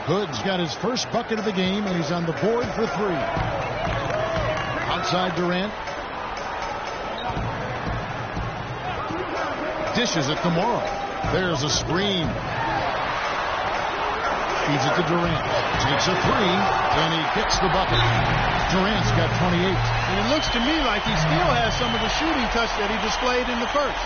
Hood's got his first bucket of the game, and he's on the board for three. Outside Durant. Dishes it to Morrow. There's a screen. Feeds it to Durant. Takes a three, and he gets the bucket. Durant's got 28. And it looks to me like he still has some of the shooting touch that he displayed in the first.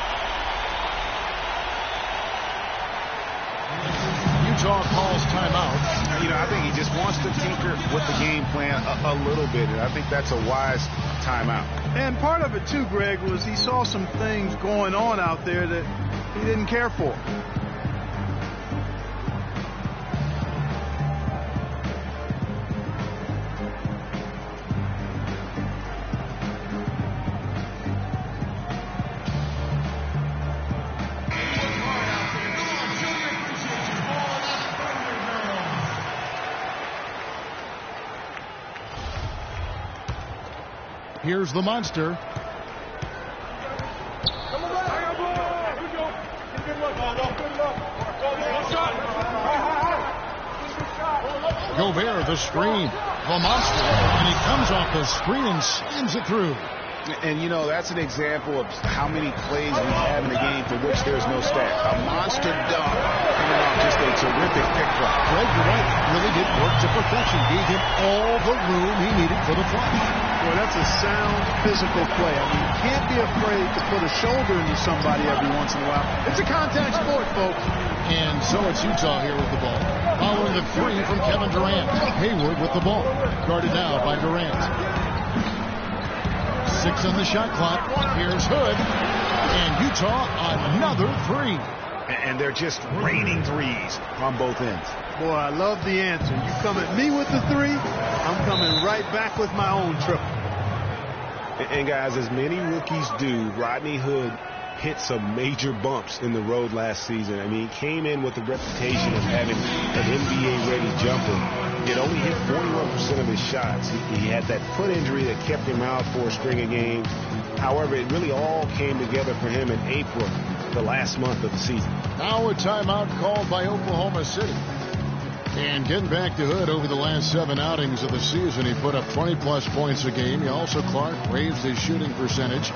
Utah calls timeout. I think he just wants to tinker with the game plan a little bit, and I think that's a wise timeout. And part of it, too, Greg, was he saw some things going on out there that he didn't care for. Here's the monster. Gobert, the screen. The monster. And he comes off the screen and slams it through. And, that's an example of how many plays we have in the game for which there's no stat. A monster dunk coming off just a terrific pick from. Greg Wright really did work to perfection. Gave him all the room he needed for the flush. Boy, that's a sound physical play. You can't be afraid to put a shoulder into somebody every once in a while. It's a contact sport, folks. And so it's Utah here with the ball. Following the three from Kevin Durant. Hayward with the ball. Guarded now by Durant. 6 on the shot clock. Here's Hood. And Utah another three. And they're just raining threes on both ends. Boy, I love the answer. You come at me with the three, I'm coming right back with my own triple. And guys, as many rookies do, Rodney Hood hit some major bumps in the road last season. He came in with the reputation of having an NBA-ready jumper. Yet only hit 41% of his shots. He had that foot injury that kept him out for a string of games. However, it really all came together for him in April, the last month of the season. Now a timeout called by Oklahoma City. And getting back to Hood, over the last 7 outings of the season, he put up 20-plus points a game. He also, Clark, raised his shooting percentage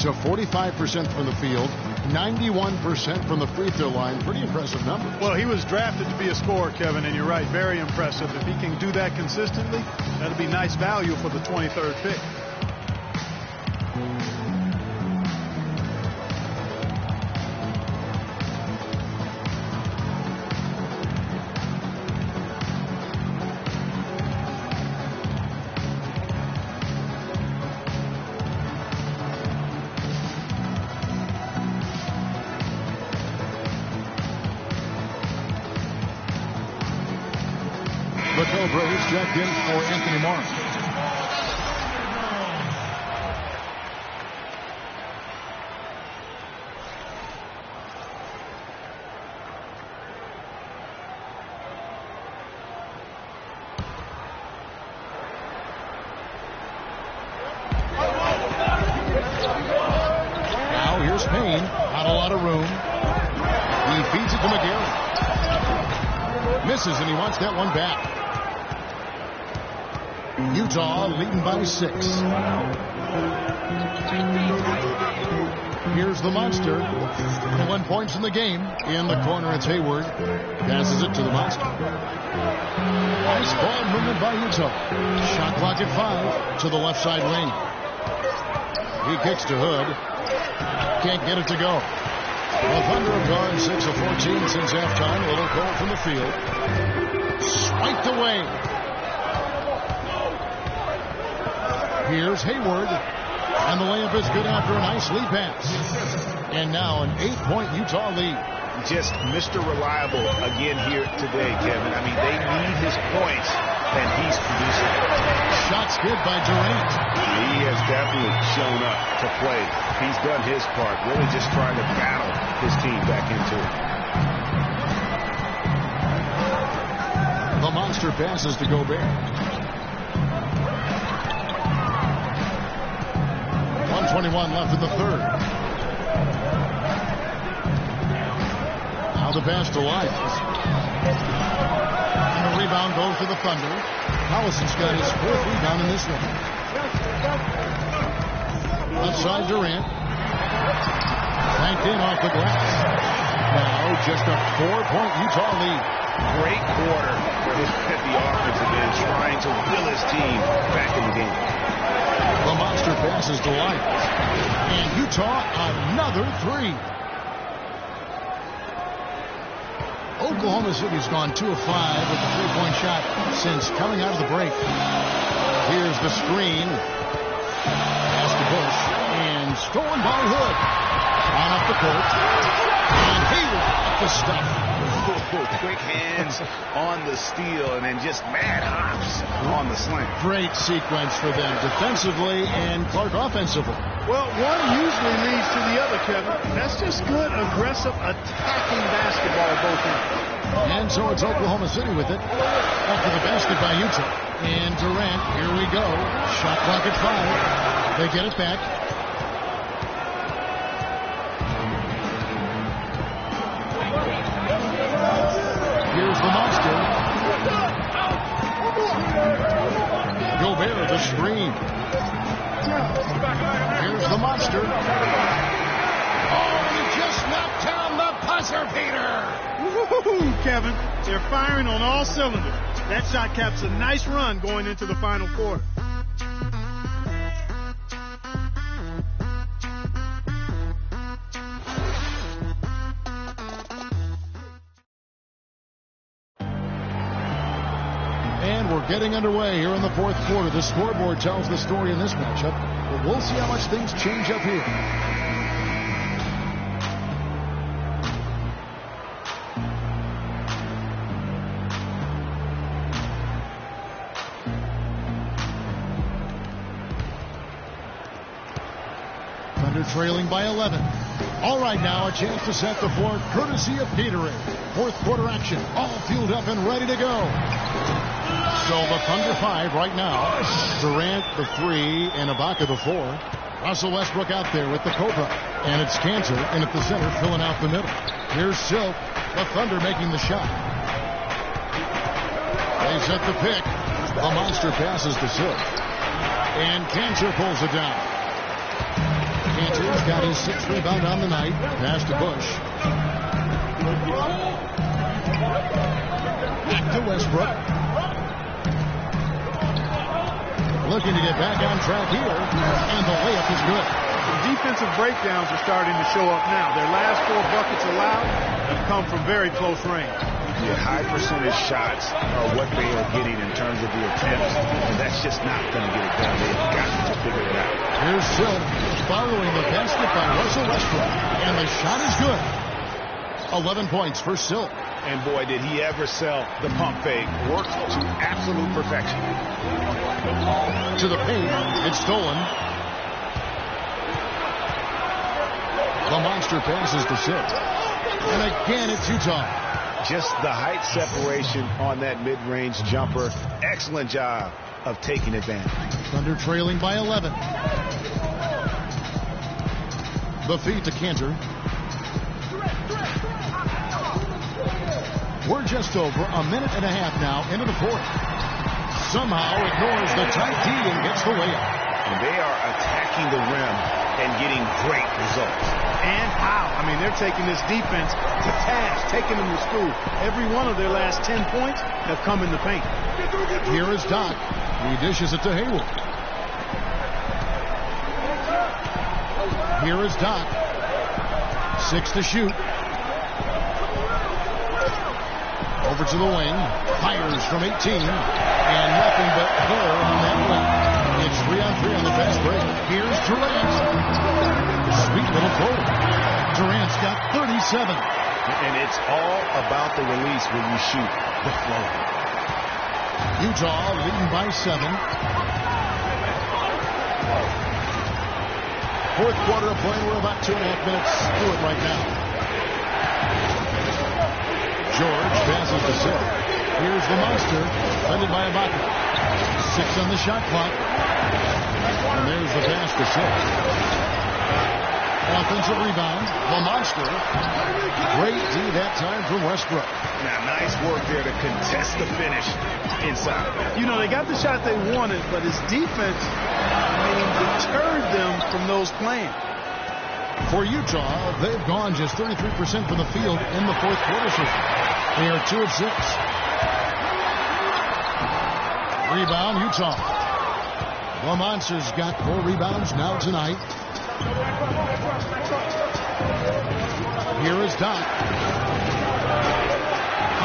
to 45% from the field, 91% from the free throw line. Pretty impressive numbers. Well, he was drafted to be a scorer, Kevin, and you're right, very impressive. If he can do that consistently, that'll be nice value for the 23rd pick. The Cobras checked in for Anthony Morrow. Now here's Payne. Not a lot of room. He feeds it to McGarry. Misses, and he wants that one back. Utah leading by 6. Here's the monster. 21 points in the game. In the corner, it's Hayward. Passes it to the monster. Nice ball movement by Utah. Shot clock at 5 to the left side wing. He kicks to Hood. Can't get it to go. The Thunder have gone 6 of 14 since halftime. A little cold from the field. Swiped away. Here's Hayward, and the layup is good after a nice lead pass. And now an 8-point Utah lead. Just Mr. Reliable again here today, Kevin. They need his points, and he's producing. Shots good by Durant. He has definitely shown up to play. He's done his part, really just trying to battle his team back into it. The monster passes to Gobert. 1:21 left in the third. Now the pass to Lyles. And the rebound goes to the Thunder. Collison's got his 4th rebound in this one. Left side Durant. Banked in off the glass. Now just a 4-point Utah lead. Great quarter for the offensive end, trying to will his team back in the game. The monster passes to Lyles. And Utah another 3. Oklahoma City's gone 2 of 5 with the 3-point shot since coming out of the break. Here's the screen. Pass to Bush. And stolen by Hood. On up the court. And he was off the stuff. Quick hands on the steal and then just mad hops on the slam. Great sequence for them defensively and Clark offensively. Well, one usually leads to the other, Kevin. That's just good, aggressive, attacking basketball both ends. And so it's Oklahoma City with it. After the basket by Utah. And Durant, here we go. Shot clock at 5. They get it back. Here's the monster. Gobert, the screen. Here's the monster. Oh, he just knocked down the buzzer beater. Woo-hoo-hoo, Kevin. They're firing on all cylinders. That shot caps a nice run going into the final quarter. Getting underway here in the 4th quarter. The scoreboard tells the story in this matchup, but we'll see how much things change up here. Thunder trailing by 11. All right, now a chance to set the floor courtesy of Gatorade. 4th quarter action, all fueled up and ready to go. So the Thunder 5 right now. Durant the 3 and Ibaka the 4. Russell Westbrook out there with the Cobra. And it's Cantor in at the center filling out the middle. Here's Silk. The Thunder making the shot. They set the pick. The monster passes to Silk. And Cantor pulls it down. Cantor's got his 6th rebound on the night. Pass to Bush. Back to Westbrook. Looking to get back on track here, and the layup is good. The defensive breakdowns are starting to show up now. Their last 4 buckets allowed have come from very close range. Yeah, high percentage shots are what they are getting in terms of the attempts, and that's just not going to get it done. They've got to figure it out. Here's Silk following the basket by Russell Westbrook, and the shot is good. 11 points for Silk. And boy, did he ever sell the pump fake. Worked to absolute perfection. To the paint, it's stolen. The monster passes to Silk. And again, it's Utah. Just the height separation on that mid-range jumper. Excellent job of taking advantage. Thunder trailing by 11. The feed to Cantor. We're just over a minute and a half now into the 4th. Somehow ignores the tight D and gets the layup. And they are attacking the rim and getting great results. And how? I mean, they're taking this defense to task, taking them to school. Every one of their last 10 points have come in the paint. Here is Doc. He dishes it to Hayward. Here is Doc. 6 to shoot. Over to the wing. Fires from 18. And nothing but hair on that wing. It's 3-on-3 on the fast break. Here's Durant. Sweet little forward. Durant's got 37. And it's all about the release when you shoot the flow. Utah leading by 7. 4th quarter of play. We're about 2.5 minutes through it right now. George passes to Silk. Here's the monster, defended by Ibaka. 6 on the shot clock. And there's the pass to Silk. Offensive rebound. The monster. Great D that time from Westbrook. Now, nice work there to contest the finish inside. You know, they got the shot they wanted, but his defense, deterred them from those plans. For Utah, they've gone just 33% from the field in the fourth quarter so far. They are 2 of 6. Rebound, Utah. The Monsters got 4 rebounds now tonight. Here is Doc.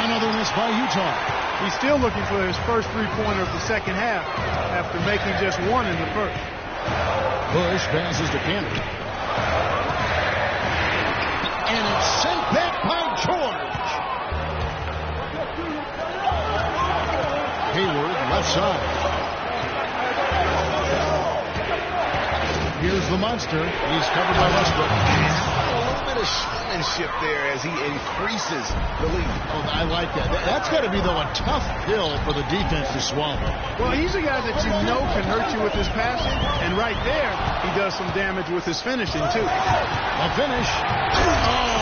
Another miss by Utah. He's still looking for his first three-pointer of the second half after making just one in the first. Bush passes to Kennedy. And it's sent back by George. Hayward, left side. Here's the monster. He's covered by Westbrook. A little bit of showmanship there as he increases the lead. Oh, I like that. That's got to be, though, a tough pill for the defense to swallow. Well, he's a guy that you know can hurt you with his passing, and right there, he does some damage with his finishing, too. A finish. Oh!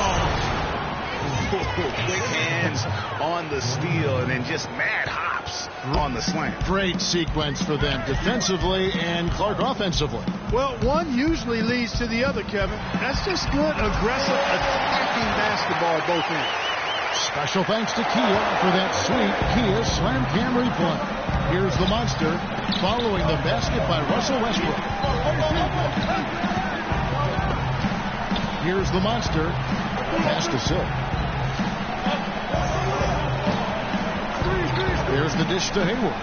Quick hands on the steal, and then just mad hops on the slam. Great sequence for them defensively and Clark offensively. Well, one usually leads to the other, Kevin. That's just good, aggressive, attacking basketball at both ends. Special thanks to Kia for that sweet Kia Slam Cam replay. Here's the monster following the basket by Russell Westbrook. Here's the monster. Pass to Silk. Here's the dish to Hayward.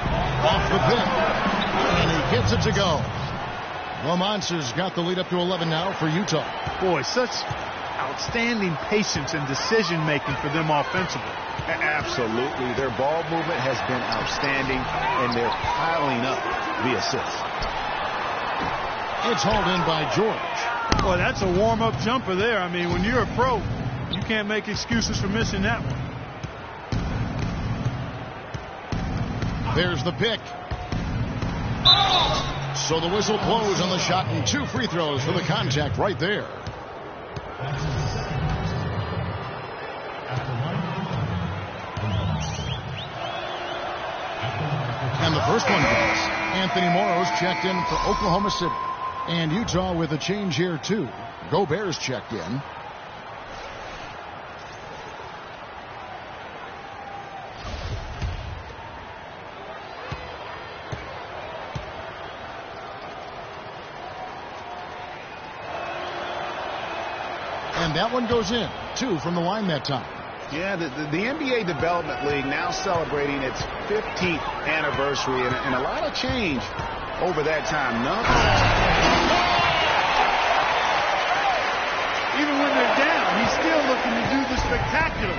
Off the pin. And he gets it to go. The Monsters got the lead up to 11 now for Utah. Boy, such outstanding patience and decision-making for them offensively. Absolutely. Their ball movement has been outstanding, and they're piling up the assists. It's hauled in by George. Boy, that's a warm-up jumper there. I mean, when you're a pro, you can't make excuses for missing that one. There's the pick. So the whistle blows on the shot and 2 free throws for the contact right there. And the first one goes. Anthony Morrow's checked in for Oklahoma City. And Utah with a change here too. Gobert's checked in. And that one goes in. 2 from the line that time. Yeah, the NBA Development League now celebrating its 15th anniversary, and a lot of change over that time. Even when they're down, he's still looking to do the spectacular.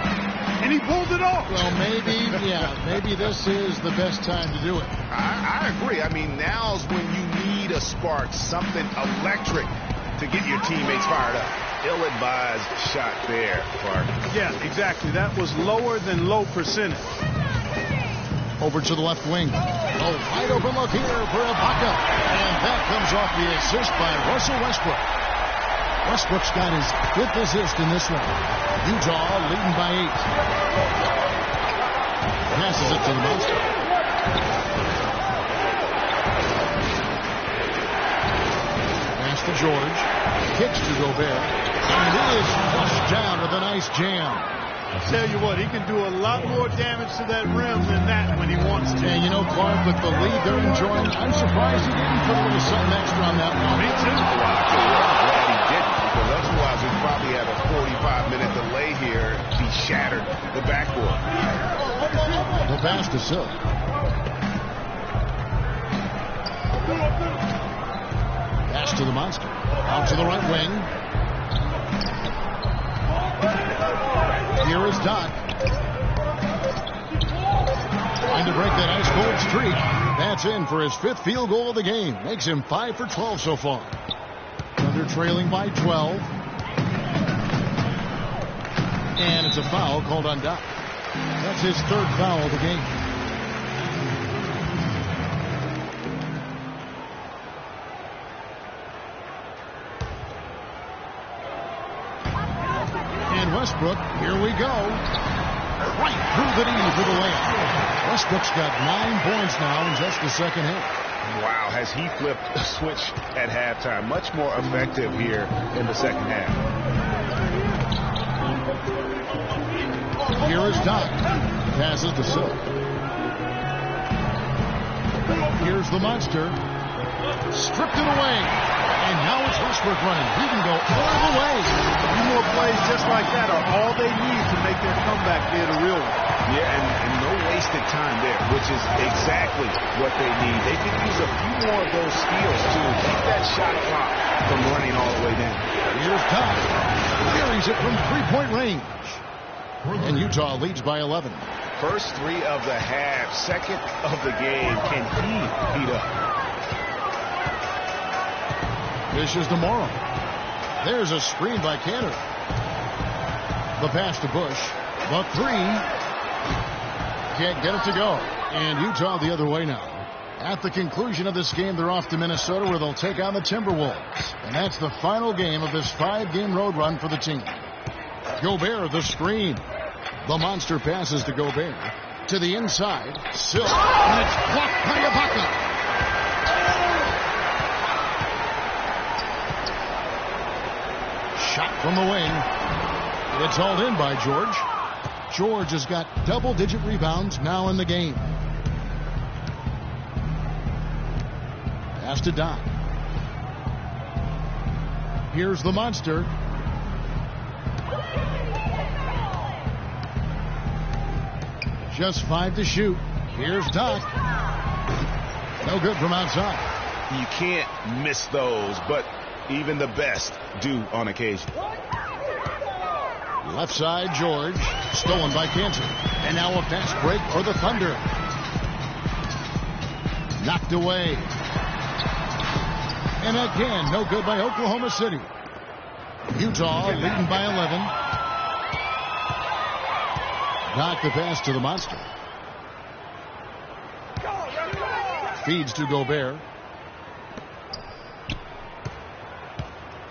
And he pulled it off. Well, maybe this is the best time to do it. I agree. I mean, now's when you need a spark, something electric to get your teammates fired up. Ill-advised shot there, Clark. Yeah, exactly. That was lower than low percentage. Over to the left wing. Oh, wide open look here for Ibaka. And that comes off the assist by Russell Westbrook. Westbrook's got his 5th assist in this one. Utah leading by 8. Passes it to the monster. Pass to George. Kicks to Gobert. And he is flushed down with a nice jam. I'll tell you what, he can do a lot more damage to that rim than that when he wants to. And you know, Clark, with the lead they're enjoying, I'm surprised he didn't put a little something extra on that one. Me too. Well, I'm glad he didn't, because otherwise we'd probably have a 45-minute delay here. He shattered the backboard. The pass to Silk. Pass to the monster. Out to the right wing. Here is Doc. Trying to break that ice-cold streak. That's in for his 5th field goal of the game. Makes him 5 for 12 so far. Thunder trailing by 12. And it's a foul called on Doc. That's his 3rd foul of the game. Westbrook. Here we go. Right through the knee for the layup. Westbrook's got 9 points now in just the second half. Wow, has he flipped a switch at halftime. Much more effective here in the second half. Here is Doc. Passes to Silk. Here's the monster. Stripped it away. And now it's Westbrook running. He can go all the way. A few more plays just like that are all they need to make their comeback be a real one. Yeah, and no wasted time there, which is exactly what they need. They could use a few more of those steals to keep that shot clock from running all the way down. Here's Doc. Buries it from three-point range. And Utah leads by 11. First 3 of the half, second of the game. Can he beat up? This is tomorrow. There's a screen by Cantor. The pass to Bush. The 3. Can't get it to go. And Utah the other way now. At the conclusion of this game, they're off to Minnesota where they'll take on the Timberwolves. And that's the final game of this 5-game road run for the team. Gobert, the screen. The monster passes to Gobert. To the inside. Silk. And it's blocked by Ibaka. Shot from the wing. It's hauled in by George. George has got double-digit rebounds now in the game. Pass to Doc. Here's the monster. Just 5 to shoot. Here's Doc. No good from outside. You can't miss those, but even the best do on occasion. Left side, George. Stolen by Cantor. And now a fast break for the Thunder. Knocked away. And again, no good by Oklahoma City. Utah leading by 11. Doc the pass to the monster. Feeds to Gobert.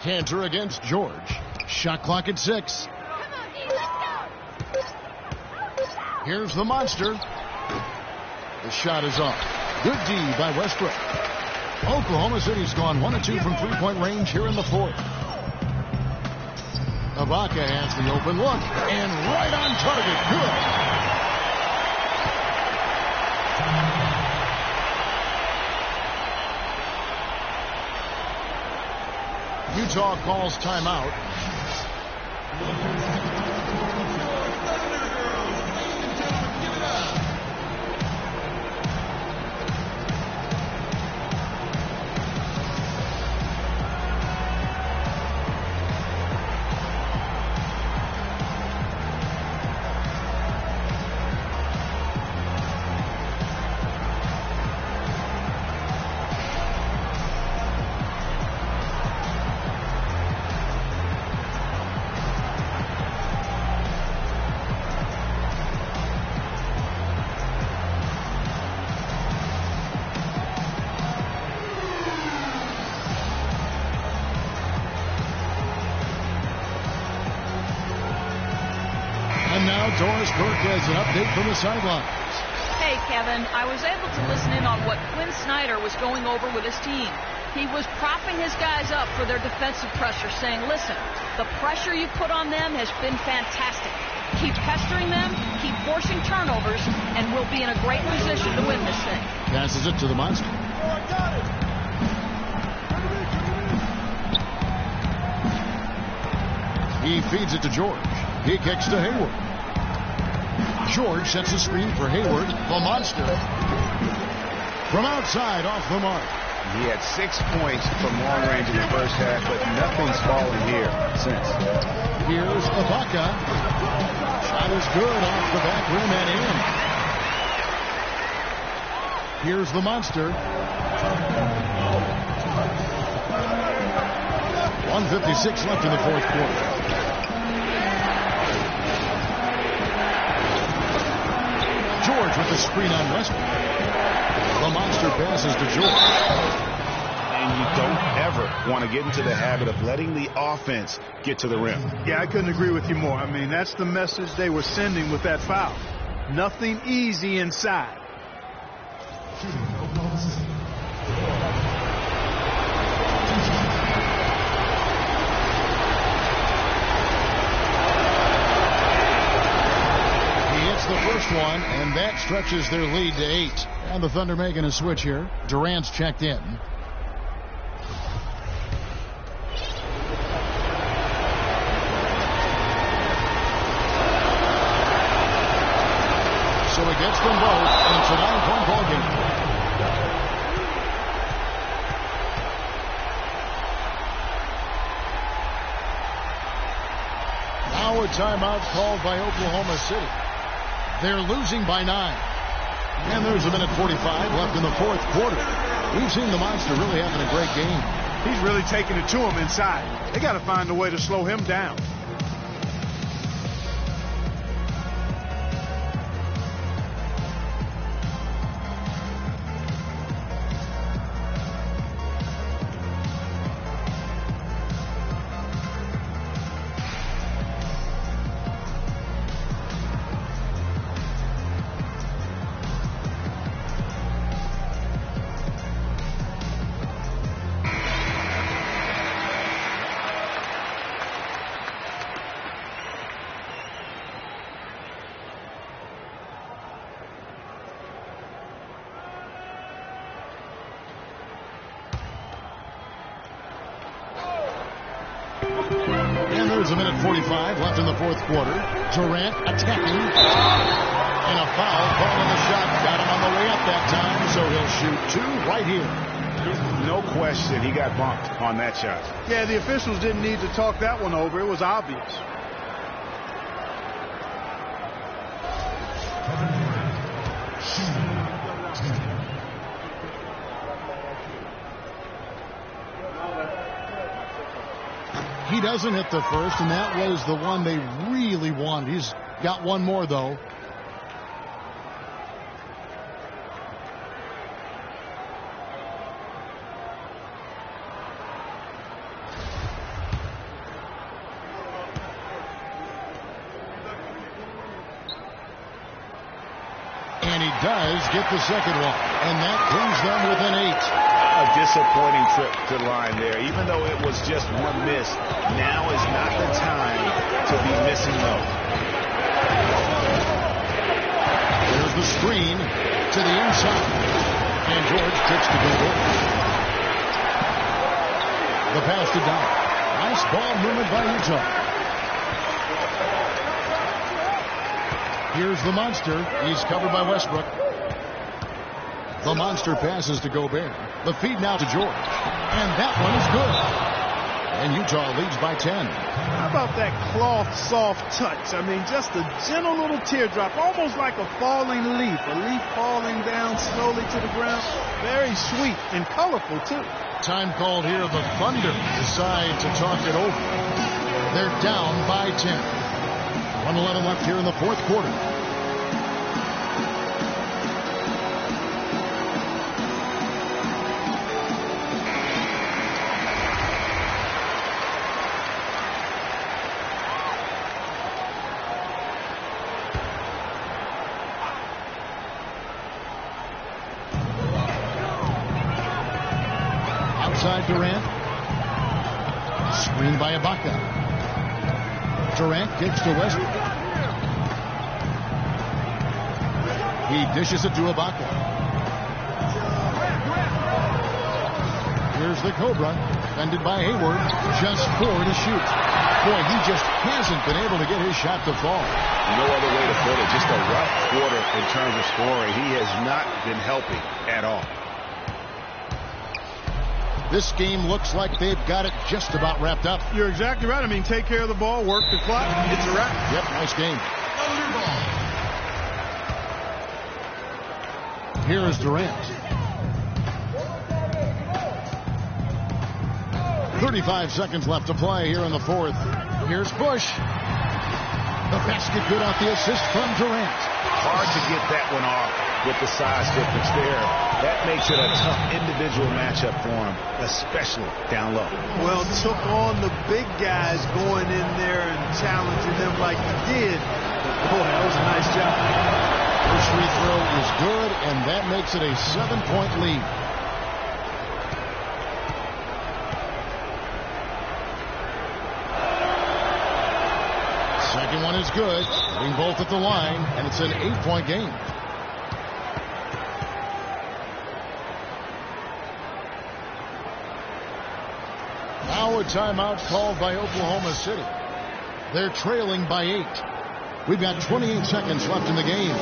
Cantor against George. Shot clock at 6. Here's the monster. The shot is off. Good D by Westbrook. Oklahoma City's gone 1 of 2 from three-point range here in the 4th. Ibaka has the open look. And right on target. Good. Utah calls timeout. Doris Burke has an update from the sidelines. Hey, Kevin, I was able to listen in on what Quinn Snyder was going over with his team. He was propping his guys up for their defensive pressure, saying, listen, the pressure you put on them has been fantastic. Keep pestering them, keep forcing turnovers, and we'll be in a great position to win this thing. Passes it to the monster. He feeds it to George. He kicks to Hayward. George sets a screen for Hayward. The monster. From outside, off the mark. He had 6 points from long range in the first half, but nothing's fallen here since. Here's Ibaka. Shot is good off the back rim and in. Here's the monster. 1:56 left in the 4th quarter. George with the screen on Westbrook. The monster passes to George. And you don't ever want to get into the habit of letting the offense get to the rim. Yeah, I couldn't agree with you more. I mean, that's the message they were sending with that foul. Nothing easy inside. The first one, and that stretches their lead to 8. And the Thunder making a switch here. Durant's checked in. So he gets them both, and it's a 9-point ball game. Now a timeout called by Oklahoma City. They're losing by 9. And there's a minute 45 left in the fourth quarter. We've seen the Monster really having a great game. He's really taking it to him inside. They got to find a way to slow him down. And there's a minute 45 left in the fourth quarter. Durant attacking. And a foul called on the shot. Got him on the way up that time, so he'll shoot 2 right here. No question he got bumped on that shot. Yeah, the officials didn't need to talk that one over. It was obvious. He doesn't hit the first, and that was the one they really wanted. He's got one more, though. And he does get the second one, and that brings them within 8. A disappointing trip to the line there. Even though it was just one miss, now is not the time to be missing those. There's the screen to the inside. And George kicks to go in. The pass to Down. Nice ball movement by Utah. Here's the Monster. He's covered by Westbrook. The Monster passes to Gobert. The feed now to George. And that one is good. And Utah leads by 10. How about that cloth soft touch? I mean, just a gentle little teardrop, almost like a falling leaf. A leaf falling down slowly to the ground. Very sweet and colorful, too. Time called here. The Thunder decide to talk it over. They're down by 10. 1:11 left here in the fourth quarter. Durant. Screened by Ibaka. Durant kicks to Westbrook. He dishes it to Ibaka. Here's the Cobra. Defended by Hayward. Just 4 to shoot. Boy, he just hasn't been able to get his shot to fall. No other way to put it. Just a rough quarter in terms of scoring. He has not been helping at all. This game looks like they've got it just about wrapped up. You're exactly right. I mean, take care of the ball, work the clock. It's a wrap. Yep, nice game. Here is Durant. 35 seconds left to play here in the fourth. Here's Bush. The basket good off the assist from Durant. Hard to get that one off. with the size difference there. That makes it a tough individual matchup for him, especially down low. Well, took on the big guys going in there and challenging them like he did. But boy, that was a nice job. First free throw is good, and that makes it a 7-point lead. Second one is good. Hitting both at the line, and it's an 8-point game. Now a timeout called by Oklahoma City. They're trailing by 8. We've got 28 seconds left in the game.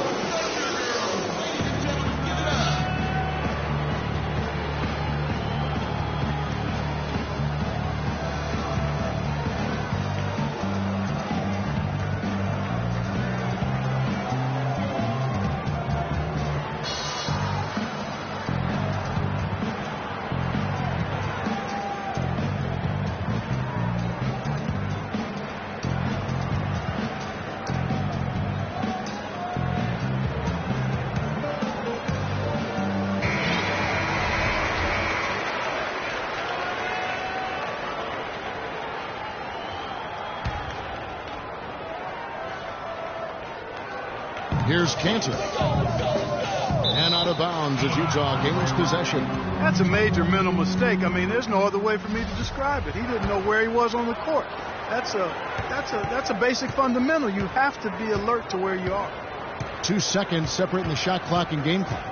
Here's Cantor. And out of bounds as Utah gains possession. That's a major mental mistake. I mean, there's no other way for me to describe it. He didn't know where he was on the court. That's a basic fundamental. You have to be alert to where you are. 2 seconds separating the shot clock and game clock.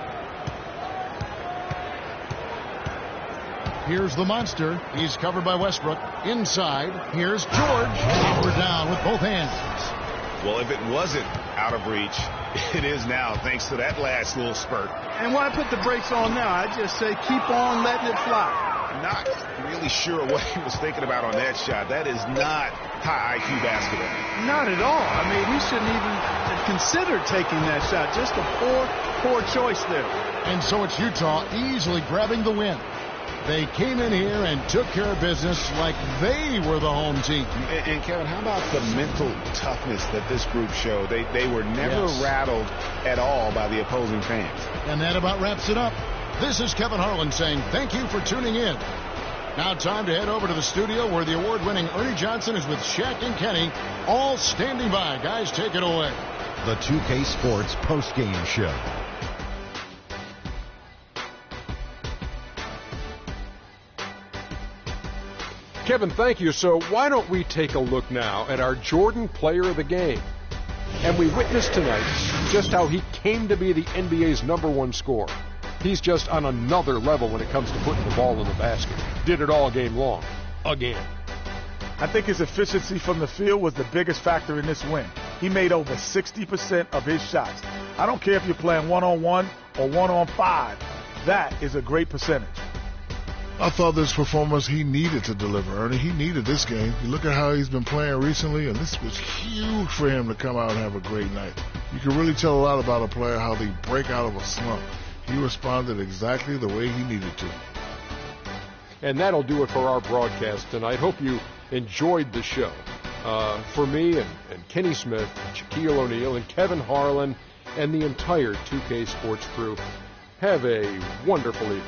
Here's the monster. He's covered by Westbrook. Inside, here's George. Power down with both hands. Well, if it wasn't out of reach, it is now, thanks to that last little spurt. And why put the brakes on now? I just say keep on letting it fly. Not really sure what he was thinking about on that shot. That is not high IQ basketball. Not at all. I mean, he shouldn't even have considered taking that shot. Just a poor choice there. And so it's Utah easily grabbing the win. They came in here and took care of business like they were the home team. And Kevin, how about the mental toughness that this group showed? They were never rattled at all by the opposing fans. And that about wraps it up. This is Kevin Harlan saying thank you for tuning in. Now time to head over to the studio where the award-winning Ernie Johnson is with Shaq and Kenny, all standing by. Guys, take it away. The 2K Sports postgame show. Kevin, thank you. So why don't we take a look now at our Jordan Player of the Game? And we witnessed tonight just how he came to be the NBA's #1 scorer. He's just on another level when it comes to putting the ball in the basket. Did it all game long. Again. I think his efficiency from the field was the biggest factor in this win. He made over 60% of his shots. I don't care if you're playing 1-on-1 or 1-on-5. That is a great percentage. I thought this performance he needed to deliver, Ernie. He needed this game. You look at how he's been playing recently, and this was huge for him to come out and have a great night. You can really tell a lot about a player, how they break out of a slump. He responded exactly the way he needed to. And that'll do it for our broadcast tonight. Hope you enjoyed the show. For me and Kenny Smith, Shaquille O'Neal, and Kevin Harlan, and the entire 2K Sports crew, have a wonderful evening.